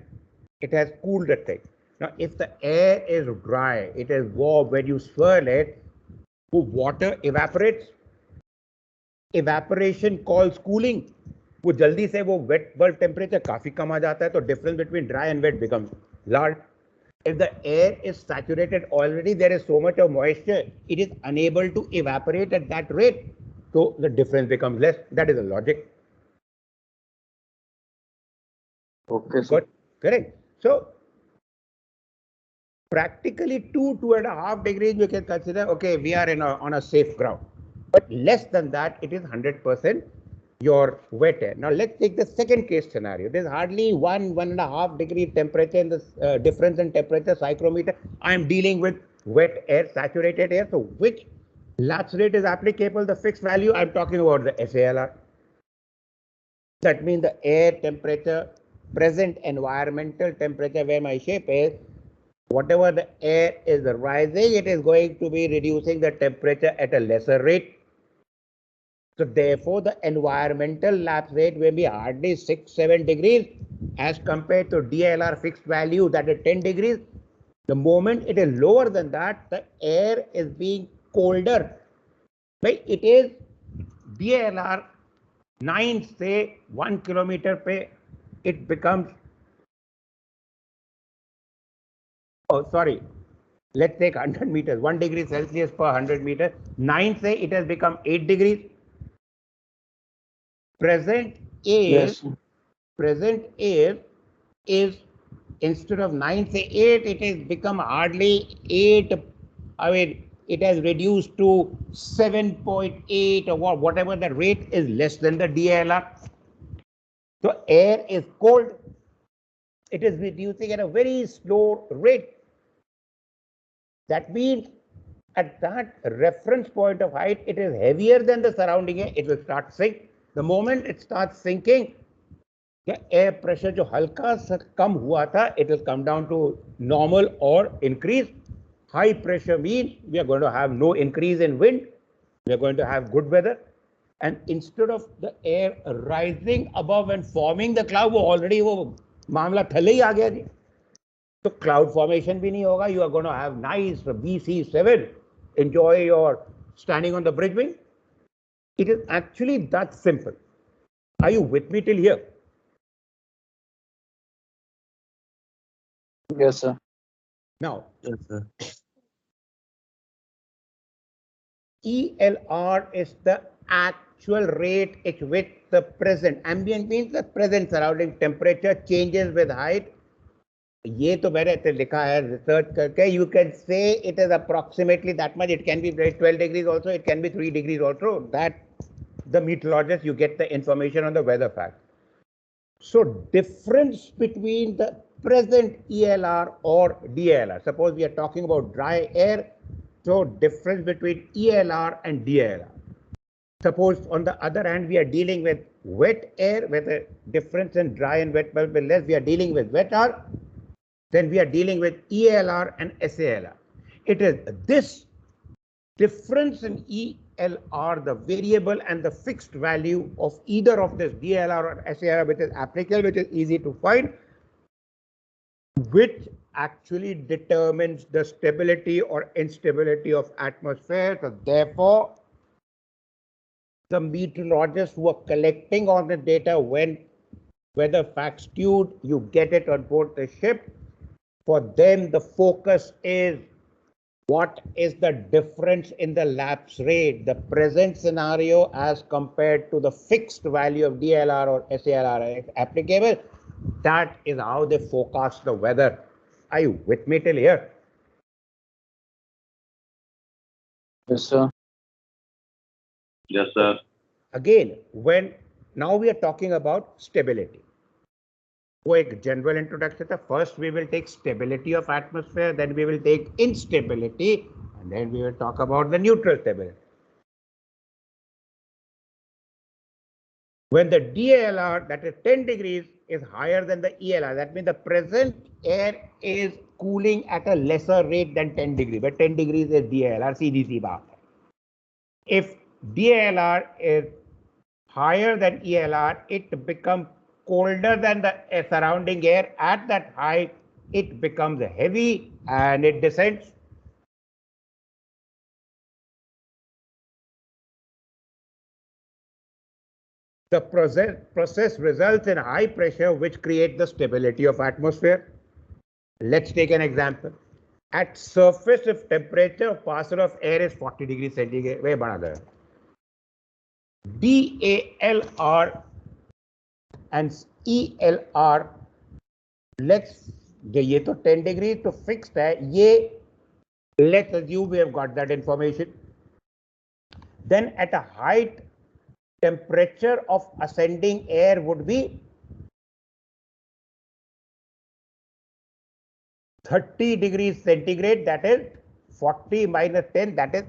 it has cooled the thing? Now, if the air is dry, it is warm, when you swirl it, water evaporates. Evaporation calls cooling. वो जल्दी से वो wet bulb temperature काफी कम आ जाता है, तो difference between dry and wet becomes large. If the air is saturated already, there is so much of moisture, it is unable to evaporate at that rate. So the difference becomes less. That is the logic. Okay, sir. Good. Correct. So practically 2.5 degrees we can consider, okay, we are on a safe ground. But less than that, it is 100% your wet air. Now let's take the second case scenario. There's hardly 1.5 degree temperature in this difference in temperature psychrometer. I am dealing with wet air, saturated air. So which lapse rate is applicable? The fixed value, I'm talking about the SALR. That means the air temperature, present environmental temperature where my ship is, whatever the air is rising, it is going to be reducing the temperature at a lesser rate. So therefore, the environmental lapse rate will be hardly 6-7 degrees as compared to DLR fixed value that is 10 degrees. The moment it is lower than that, the air is being colder. Right? It is DLR 9 say 1 kilometer per, it becomes, oh sorry, let's take 100 meters, 1 degree Celsius per 100 meters. 9 say it has become 8 degrees. Present is, Yes. present is instead of 9 say 8, it has become hardly 8. I mean, it has reduced to 7.8 or whatever the rate is less than the DLR. So air is cold. It is reducing at a very slow rate. That means at that reference point of height, it is heavier than the surrounding air. It will start sink. The moment it starts sinking, the air pressure जो हल्का सा कम हुआ था, it will come down to normal or increase. High pressure means we are going to have no increase in wind. We are going to have good weather. And instead of the air rising above and forming the cloud, वो already वो मामला थले ही आ गया जी. So cloud formation भी नहीं होगा. You are going to have nice BC7. Enjoy your standing on the bridge wing. It is actually that simple. Are you with me till here? Yes, sir. Now, Yes, sir. ELR is the actual rate at which the present, ambient means the present surrounding temperature changes with height. ये तो मैंने लिखा है research करके. You can say it is approximately that much. It can be 12 degrees also. It can be 3 degrees also. That the meteorologist, you get the information on the weather fact. So difference between the present ELR or DLR. Suppose we are talking about dry air. So difference between ELR and DLR. Suppose on the other hand, we are dealing with wet air, where the difference in dry and wet will be less. We are dealing with wet air. Then we are dealing with ELR and SALR. It is this difference in ELR, the variable and the fixed value of either of this DLR or SALR, which is applicable, which is easy to find, which actually determines the stability or instability of atmosphere. So therefore, the meteorologists who are collecting all the data when weather facts tuned, you get it on board the ship. For them, the focus is what is the difference in the lapse rate, the present scenario as compared to the fixed value of DLR or SALR applicable. That is how they forecast the weather. Are you with me till here? Yes, sir. Yes, sir. Again, when now we are talking about stability. वो एक general introduction था. First we will take stability of atmosphere, then we will take instability, and then we will talk about the neutral stability. When the DLR, that is 10 degrees, is higher than the ELR, that means the present air is cooling at a lesser rate than 10 degrees, but 10 degrees is DLR, CDC bar. If DLR is higher than ELR, it becomes colder than the surrounding air. At that height, it becomes heavy and it descends. The process results in high pressure, which creates the stability of atmosphere. Let's take an example. At surface, if temperature of parcel of air is 40 degrees centigrade, way bada DALR and ELR, let's, ये तो 10 degree तो fixed है, ये let's assume we have got that information. Then at a height, temperature of ascending air would be 30 degrees centigrade, that is 40 minus 10, that is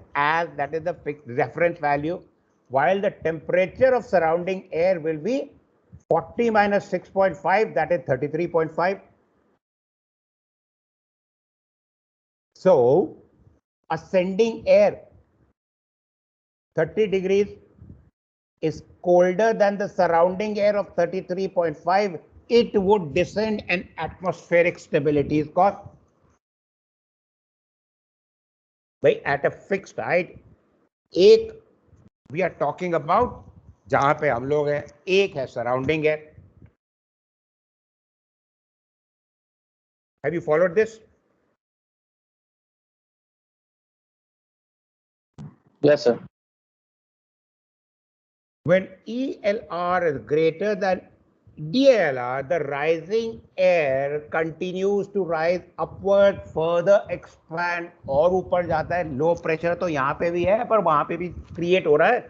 the fixed reference value, while the temperature of surrounding air will be 40 minus 6.5, that is 33.5. So ascending air 30 degrees, is colder than the surrounding air of 33.5, it would descend and atmospheric stability is caused. भाई at a fixed height, एक we are talking about जहां पे हम लोग हैं, एक है surrounding air. Have you followed this? Yes, sir. When ELR is greater than DLR, the rising air continues to rise upward, further expand और ऊपर जाता है. लो प्रेशर तो यहाँ पे भी है, पर वहां पे भी क्रिएट हो रहा है.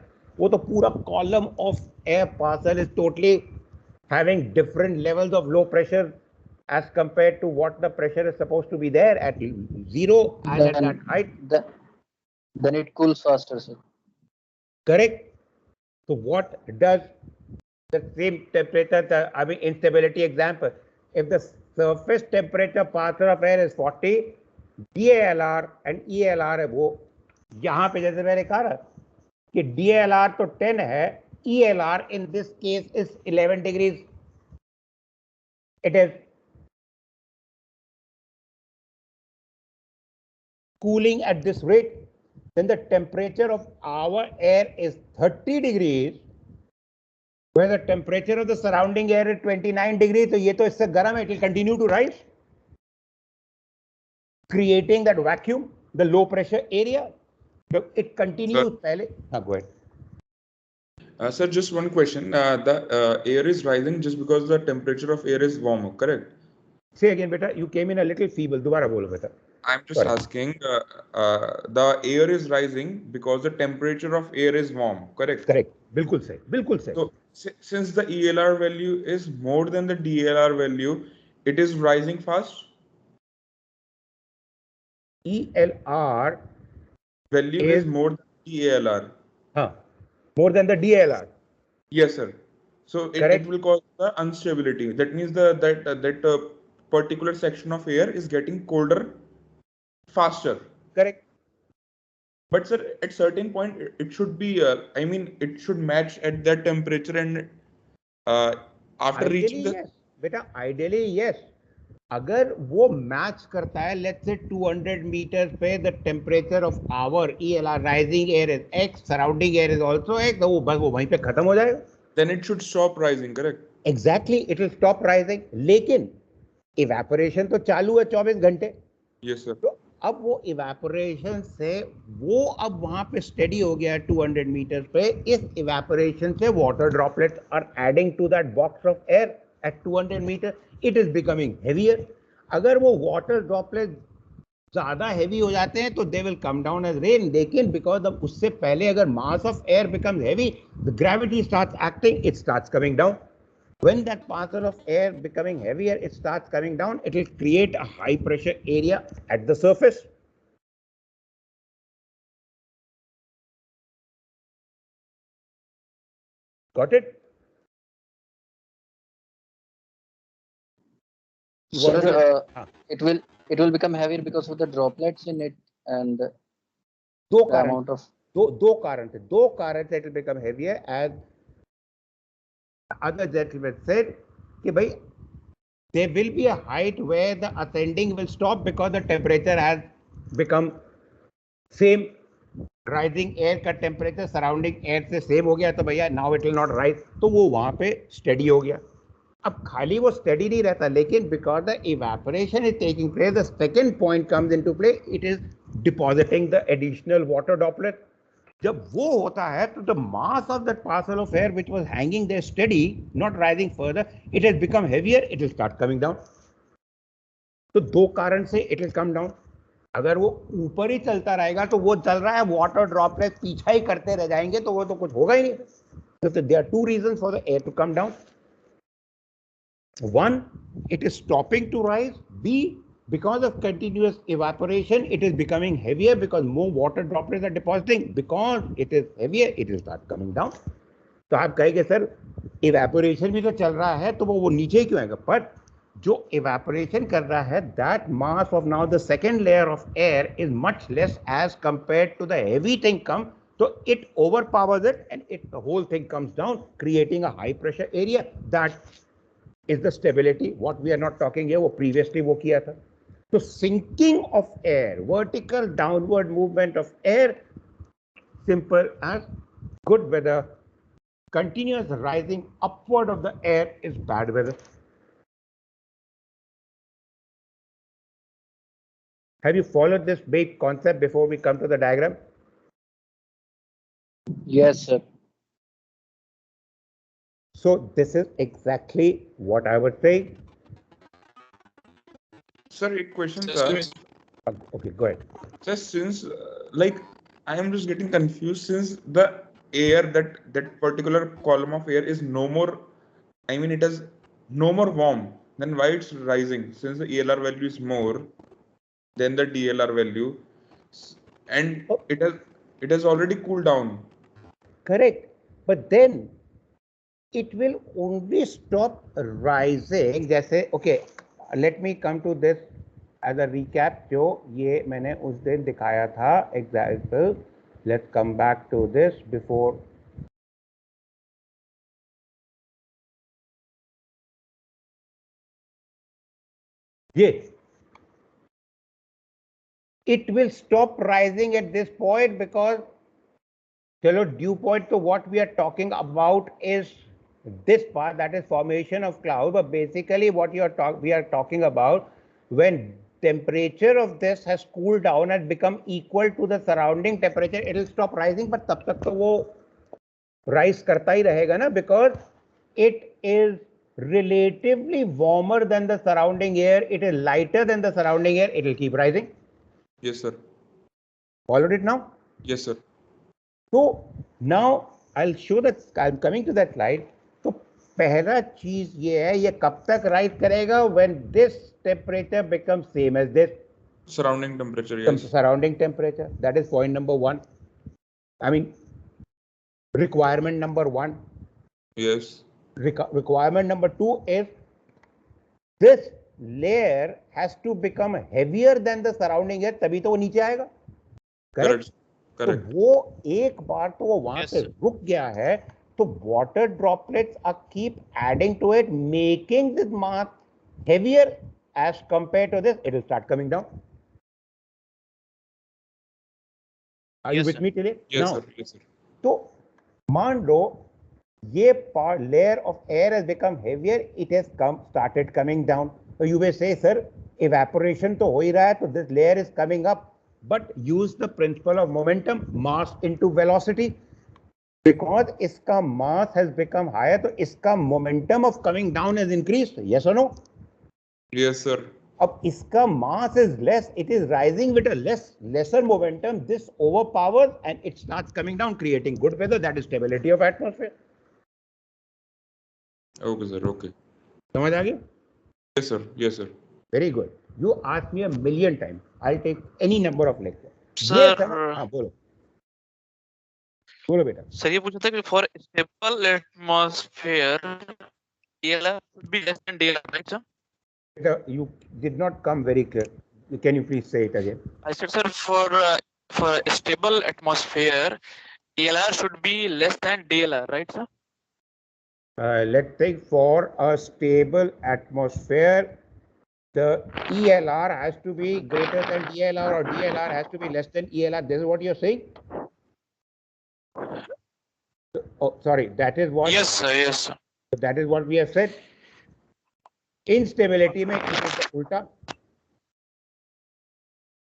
वो तो पूरा column of air parcel is totally having different levels of low pressure as compared to what the pressure is supposed to be there at zero and at that height. Then it cools faster, sir. Correct. So what does the same temperature, I mean instability example, if the surface temperature parcel of air is 40, DLR and ELR है वो यहाँ पे जैसे मैंने कहा कि DLR तो 10 है, ELR in this case is 11 degrees. It is cooling at this rate. Then the temperature of our air is 30 degrees, where the temperature of the surrounding air is 29 degrees. So ये तो इससे गर्म है, it will continue to rise, creating that vacuum, the low pressure area. So it continues. पहले go ahead. Sir, just one question. The air is rising just because the temperature of air is warm, correct? Say again, beta. You came in a little feeble. दोबारा बोलो बेटा. I'm just asking. The air is rising because the temperature of air is warm, correct? Correct. बिल्कुल सही. बिल्कुल सही. So since the ELR value is more than the DLR value, it is rising fast. ELR value is more than DLR. More than the DLR. Yes, sir. So it will cause the instability. That means that particular section of air is getting colder faster. Correct. But sir, at certain point it should be. I mean, it should match at that temperature, and after ideally, reaching the. Yes, beta. Ideally, yes. अगर वो match करता है, let's say 200 meters पे the temperature of our ELR rising air is X, surrounding air is also X, तो वो बस वो वहीं पे खत्म हो जाएगा. Then it should stop rising, correct? Exactly, it will stop rising. लेकिन evaporation तो चालू है 24 घंटे. Yes, sir. तो अब वो evaporation से वो अब वहां पे steady हो गया 200 meters पे. इस evaporation से water droplets are adding to that box of air at 200 meters. It is becoming heavier. अगर वो water droplets ज़्यादा heavy हो जाते हैं तो they will come down as rain. लेकिन because of उससे पहले अगर mass of air becomes heavy, the gravity starts acting, it starts coming down. When that parcel of air becoming heavier, it starts coming down, it will create a high pressure area at the surface. Got it? Sir, it will become heavier because of the droplets in it and दो the amount of दो कारण से it will become heavier, as other gentlemen said कि भाई there will be a height where the ascending will stop because the temperature has become same. Rising air का temperature surrounding air से same हो गया तो भैया now it will not rise, तो वो वहां पे steady हो गया. अब खाली वो steady नहीं रहता, लेकिन because the evaporation is taking place, the second point comes into play, it is depositing the additional water droplet. जब वो होता है तो the mass of that parcel of air which was hanging there steady, not rising further, it has become heavier, it will start coming down. तो दो कारण से it will come down. अगर वो ऊपर ही चलता रहेगा तो वो चल रहा है, वाटर ड्रॉपलेट पीछा ही करते रह जाएंगे तो वो तो कुछ होगा ही नहीं. So there are two reasons for the air to come down. One, it is stopping to rise. B, because of continuous evaporation, it is becoming heavier because more water droplets are depositing. Because it is heavier, it will start coming down. तो आप कहेंगे sir evaporation भी तो चल रहा है तो वो नीचे क्यों आएगा? But जो evaporation कर रहा है, that mass of now the second layer of air is much less as compared to the heavy thing come, So it overpowers it, and the whole thing comes down, creating a high pressure area. That is the stability. What we are not talking here, वो previously वो किया था. So sinking of air, vertical downward movement of air, simple as good weather. Continuous rising upward of the air is bad weather. Have you followed this big concept before we come to the diagram? Yes, sir. So this is exactly what I would say. Sir, a question, Sir, sir. Okay, go ahead. Sir, since like I am just getting confused, since the air, that particular column of air is no more, I mean it is no more warm, then why it's rising? Since the ELR value is more than the DLR value, and it has already cooled down. Correct. But then it will only stop rising. जैसे, okay, let me come to this as a recap. जो ये मैंने उस दिन दिखाया था example. Let's come back to this before. Yes. It will stop rising at this point because chalo, dew point, so what we are talking about is this part, that is formation of cloud. But basically what we are talking about, when temperature of this has cooled down and become equal to the surrounding temperature, it will stop rising. But tab tak to wo rise karta hi rahega na, because it is relatively warmer than the surrounding air. It is lighter than the surrounding air. It will keep rising. Yes, sir. Followed it now? Yes, sir. So now I'll show that. I'm coming to that slide. तो पहला चीज ये है, ये कब तक rise करेगा? When this temperature becomes same as this Surrounding temperature, yes. surrounding temperature. That is point number one. I mean, requirement number one. Yes. Requirement number two is this layer has to become heavier than the surrounding air, तभी तो वो नीचे आएगा. Correct? तो वो एक बार तो वो वहां से रुक गया है, तो water droplets are keep adding to it, making this mass heavier as compared to this. It will start coming down. Are you with me today? Yes, now, sir. Yes, sir. तो मान लो ये layer of air has become heavier, it has started coming down. So you may say, sir, evaporation तो हो ही रहा है, तो this layer is coming up. But use the principle of momentum, mass into velocity. Because इसका mass has become higher, तो इसका momentum of coming down has increased. Yes or no? Yes, sir. अब इसका mass is less, it is rising with a lesser momentum. This overpowers and it starts coming down, creating good weather. That is stability of atmosphere. Okay, sir. Okay. समझ आ गया? Yes, sir. Yes, sir. Very good. You ask me a million times. I'll take any number of lectures. Sir, हाँ बोलो. बोलो बेटा. sir, ये पूछा था कि for stable atmosphere, DLR should be less than DLR, right, sir? You did not come very clear. Can you please say it again? I said, sir, for a stable atmosphere, ELR should be less than DLR, right, sir? Let's take for a stable atmosphere, the ELR has to be greater than DLR or DLR has to be less than ELR. This is what you're saying? Oh, sorry, that is what. Yes, sir. Yes, sir. That is what we have said. Instability mein it is the ulta,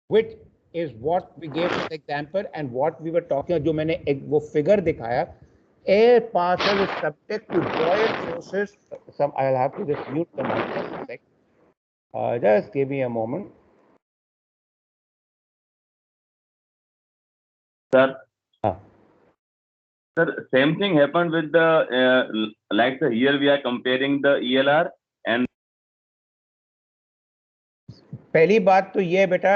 which is what we gave as example and what we were talking. जो मैंने एक वो figure दिखाया. Air parcel is subject to buoyant forces. I'll have to just mute the mic for a sec. Just give me a moment. Sir. Ah. Sir, same thing happened with the like here we are comparing the ELR and. पहली बात तो ये बेटा,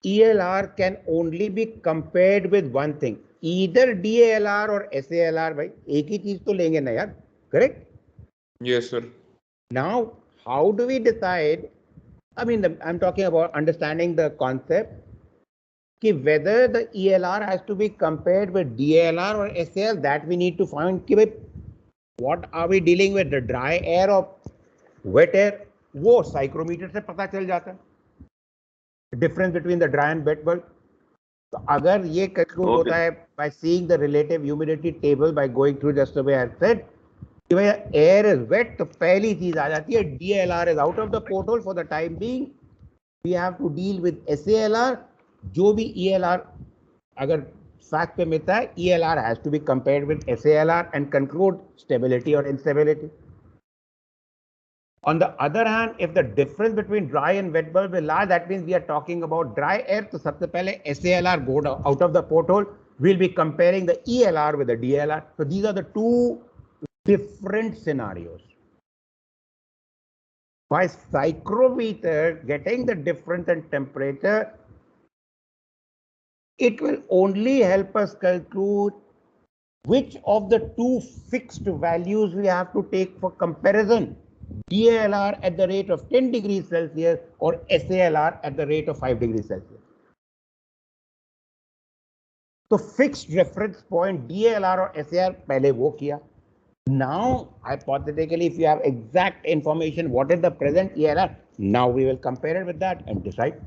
ELR can only be compared with one thing, either DLR or SLR. भाई एक ही चीज तो लेंगे ना यार, correct? Yes, sir. Now, how do we decide? I mean, I'm talking about understanding the concept. whether the ELR has to be compared with DLR or SAL, that we need to find what are we dealing with, the dry air or wet air, वो psychrometer से पता चल जाता है, difference between the dry and wet bulb. तो अगर ये conclude होता है by seeing the relative humidity table by going through just the way I said, कि भाई air is wet, तो पहली चीज आ जाती है DLR is out of the porthole for the time being. We have to deal with SALR. जो भी ELR अगर fact पे मिलता है, ELR has to be compared with SALR and conclude stability or instability. On the other hand, if the difference between dry and wet bulb is large, that means we are talking about dry air. So सबसे पहले SALR go out of the porthole. We'll be comparing the ELR with the DLR. So these are the two different scenarios. By psychrometer getting the difference in temperature, it will only help us conclude which of the two fixed values we have to take for comparison. DLR at the rate of 10 degrees Celsius or SALR at the rate of 5 degrees Celsius. So fixed reference point DLR or SAR पहले वो किया. Now hypothetically if you have exact information what is the present ELR, now we will compare it with that and decide.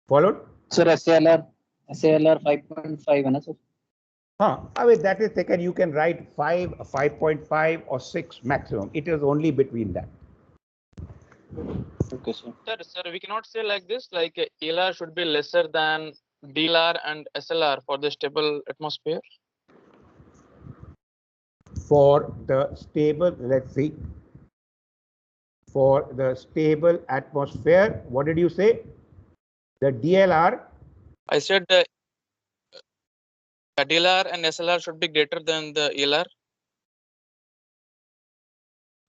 Followed? Sir, SLR 5.5 है ना sir? I mean that is taken, you can write 5, 5.5 or 6 maximum. It is only between that. Okay, sir. Sir, we cannot say like this, like ELR should be lesser than DLR and SLR for the stable atmosphere. For the stable, let's see. For the stable atmosphere, what did you say? The DLR? I said the DLR and SLR should be greater than the ELR.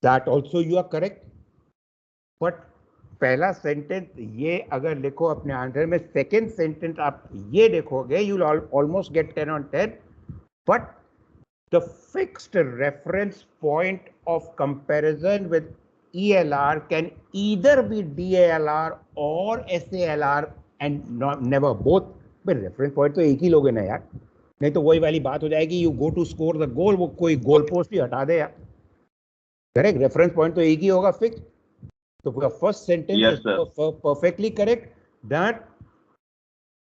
That also you are correct. But पहला sentence ये अगर लिखो अपने answer में, second sentence आप ये देखोगे, you'll almost get 10 on 10. But the fixed reference point of comparison with ELR can either be DLR or SALR and never both. But reference point तो एक ही लोगे ना यार, नहीं तो वही वाली बात हो जाएगी, you go to score the goal, वो कोई goal post ही हटा दे यार. Correct, reference point तो एक ही होगा fixed. So the first sentence Yes, is perfectly correct, that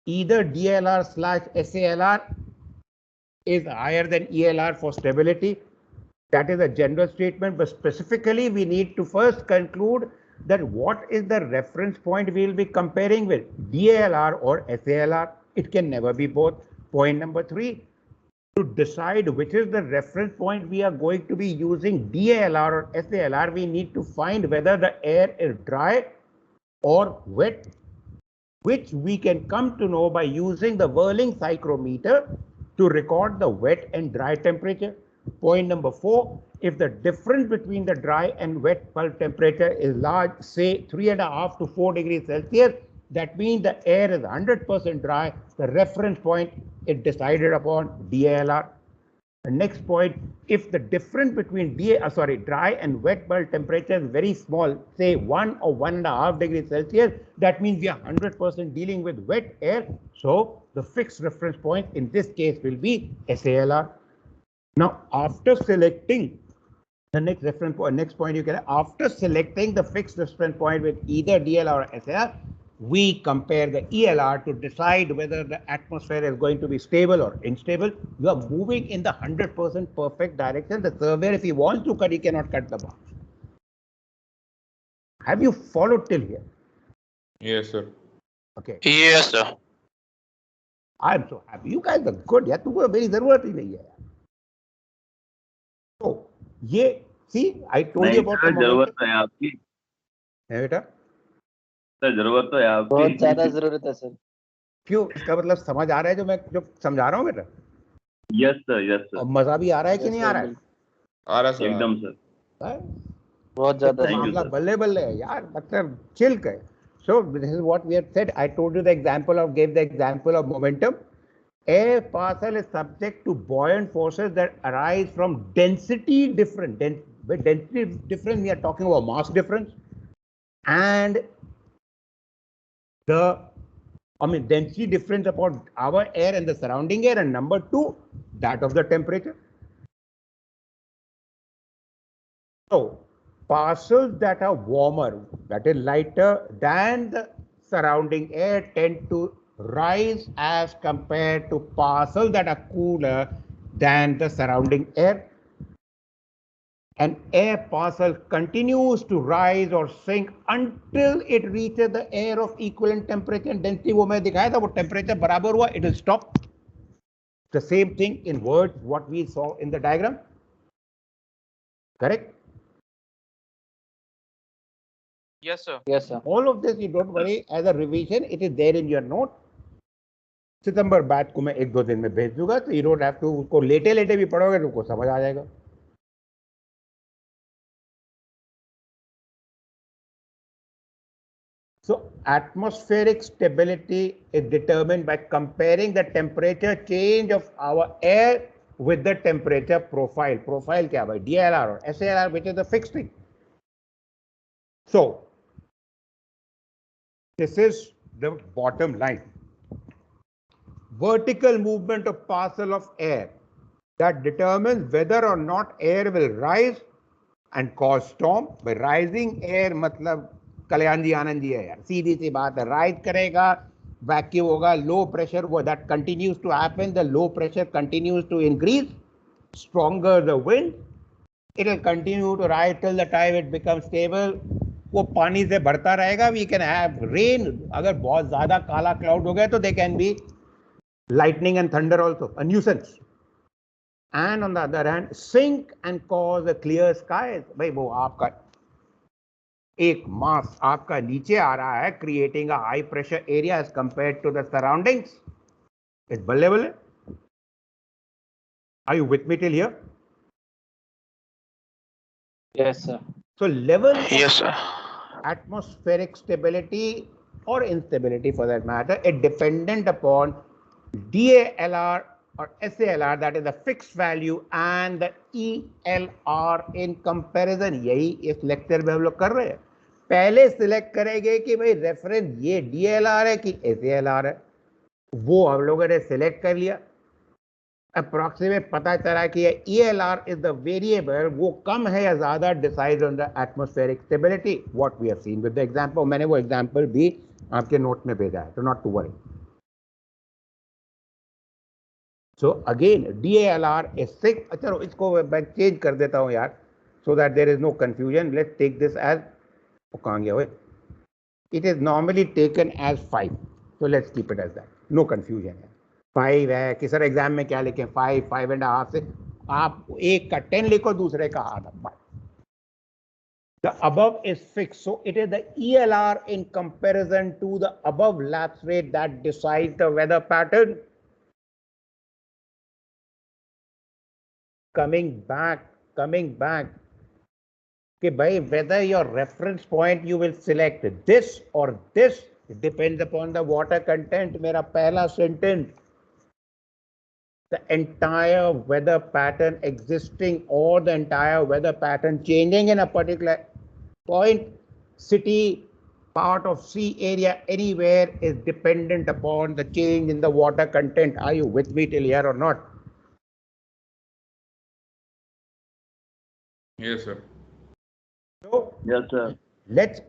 either DLR/SALR is higher than ELR for stability. That is a general statement, but specifically we need to first conclude that what is the reference point we will be comparing with, DLR or SALR. It can never be both. Point number 3, to decide which is the reference point we are going to be using, DLR or SALR, we need to find whether the air is dry or wet, which we can come to know by using the whirling psychrometer to record the wet and dry temperature. Point number 4, if the difference between the dry and wet bulb temperature is large, say 3.5 to 4 degrees Celsius, that means the air is 100% dry. The reference point is decided upon DLR. The next point, if the difference between dry and wet bulb temperature is very small, say 1 or 1.5 degrees Celsius, that means we are 100% dealing with wet air. So the fixed reference point in this case will be SALR. Now, after selecting the next reference point, after selecting the fixed reference point with either DLR or SAR, we compare the ELR to decide whether the atmosphere is going to be stable or unstable. You are moving in the 100% perfect direction. The surveyor, if he wants to cut, he cannot cut the box. Have you followed till here? Yes, sir. Okay. Yes, sir. I am so happy. You guys are good. यार तुमको मेरी जरूरत ही नहीं है. So ये see, I told you about the जरूरत है आपकी. है बेटा. सर जरूरत तो है आपकी. बहुत ज्यादा जरूरत है सर. क्यों? इसका मतलब समझ आ रहा है जो मैं समझा रहा हूँ बेटा? Yes sir. और मजा भी आ रहा है कि नहीं आ रहा है? आ रहा सर. एकदम सर. बहुत ज्यादा. मामला बल्ले बल्ले है यार, मतलब चिल कर. So this is what we have said. I told you gave the example of momentum. Air parcel is subject to buoyant forces that arise from density difference. With density difference, we are talking about mass difference and the density difference upon our air and the surrounding air, and number two, that of the temperature. So parcels that are warmer, that is lighter than the surrounding air, tend to rise as compared to parcels that are cooler than the surrounding air. An air parcel continues to rise or sink until it reaches the air of equivalent temperature and density. वो मैं दिखाया था, वो temperature बराबर हुआ, it will stop. The same thing in words, what we saw in the diagram. Correct? Yes, sir. Yes, sir. All of this, you don't worry, as a revision, it is there in your note. सितंबर बाद को मैं 1-2 दिन में भेज दूंगा, तो you don't have to उसको लेटे लेटे भी पढ़ोगे तो उसको समझ आ जाएगा. So atmospheric stability is determined by comparing the temperature change of our air with the temperature profile. Profile क्या भाई? DLR or SLR, which is the fixed thing. So this is the bottom line. Vertical movement of parcel of air that determines whether or not air will rise and cause storm. By rising air मतलब कल्याण जी आनंद जी है यार, सीधी सी बात है, rise करेगा, vacuum होगा, low pressure, वो that continues to happen, the low pressure continues to increase, stronger the wind, it will continue to rise till the time it become stable. वो पानी से भरता रहेगा. We can have rain. अगर बहुत ज्यादा काला क्लाउड हो गया तो they can be lightning and thunder also, a nuisance. And on the other hand, sink and cause a clear skies. भाई वो आपका एक मास आपका नीचे आ रहा है, creating a high pressure area as compared to the surroundings. It's believable. Are you with me till here? Yes, sir. So level Yes, sir. atmospheric stability or instability for that matter is dependent upon DLAR or SLR, that is the fixed value, and the ELR in comparison. यही इस lecture में हम लोग कर रहे हैं. पहले select करेंगे कि भाई रेफरेंस ये DLR है कि SLR है. वो हम लोगों ने सिलेक्ट कर लिया. अप्रॉक्सीमेट पता चला कि ELR is the variable, वो कम है या ज्यादा, decides on the atmospheric stability. What we have seen with the example. मैंने वो एग्जाम्पल भी आपके नोट में भेजा है, तो not to worry. So again, DLR is 6. चलो इसको मैं चेंज कर देता हूँ यार, so that there is no confusion. Let's take this as, कहाँ गया वो? It is normally taken as 5. So let's keep it as that. No confusion है. 5 है कि सर एग्जाम में क्या लिखें? 5, 5.5 से आप एक का 10 लिखो, दूसरे का ½ 5. The above is fixed, so it is the ELR in comparison to the above lapse rate that decides the weather pattern. Coming back, कि भाई whether your reference point you will select this or this, it depends upon the water content. मेरा पहला sentence, the entire weather pattern existing or the entire weather pattern changing in a particular point, city, part of sea area, anywhere is dependent upon the change in the water content. Are you with me till here or not? Yes, sir. So Yes, sir. let's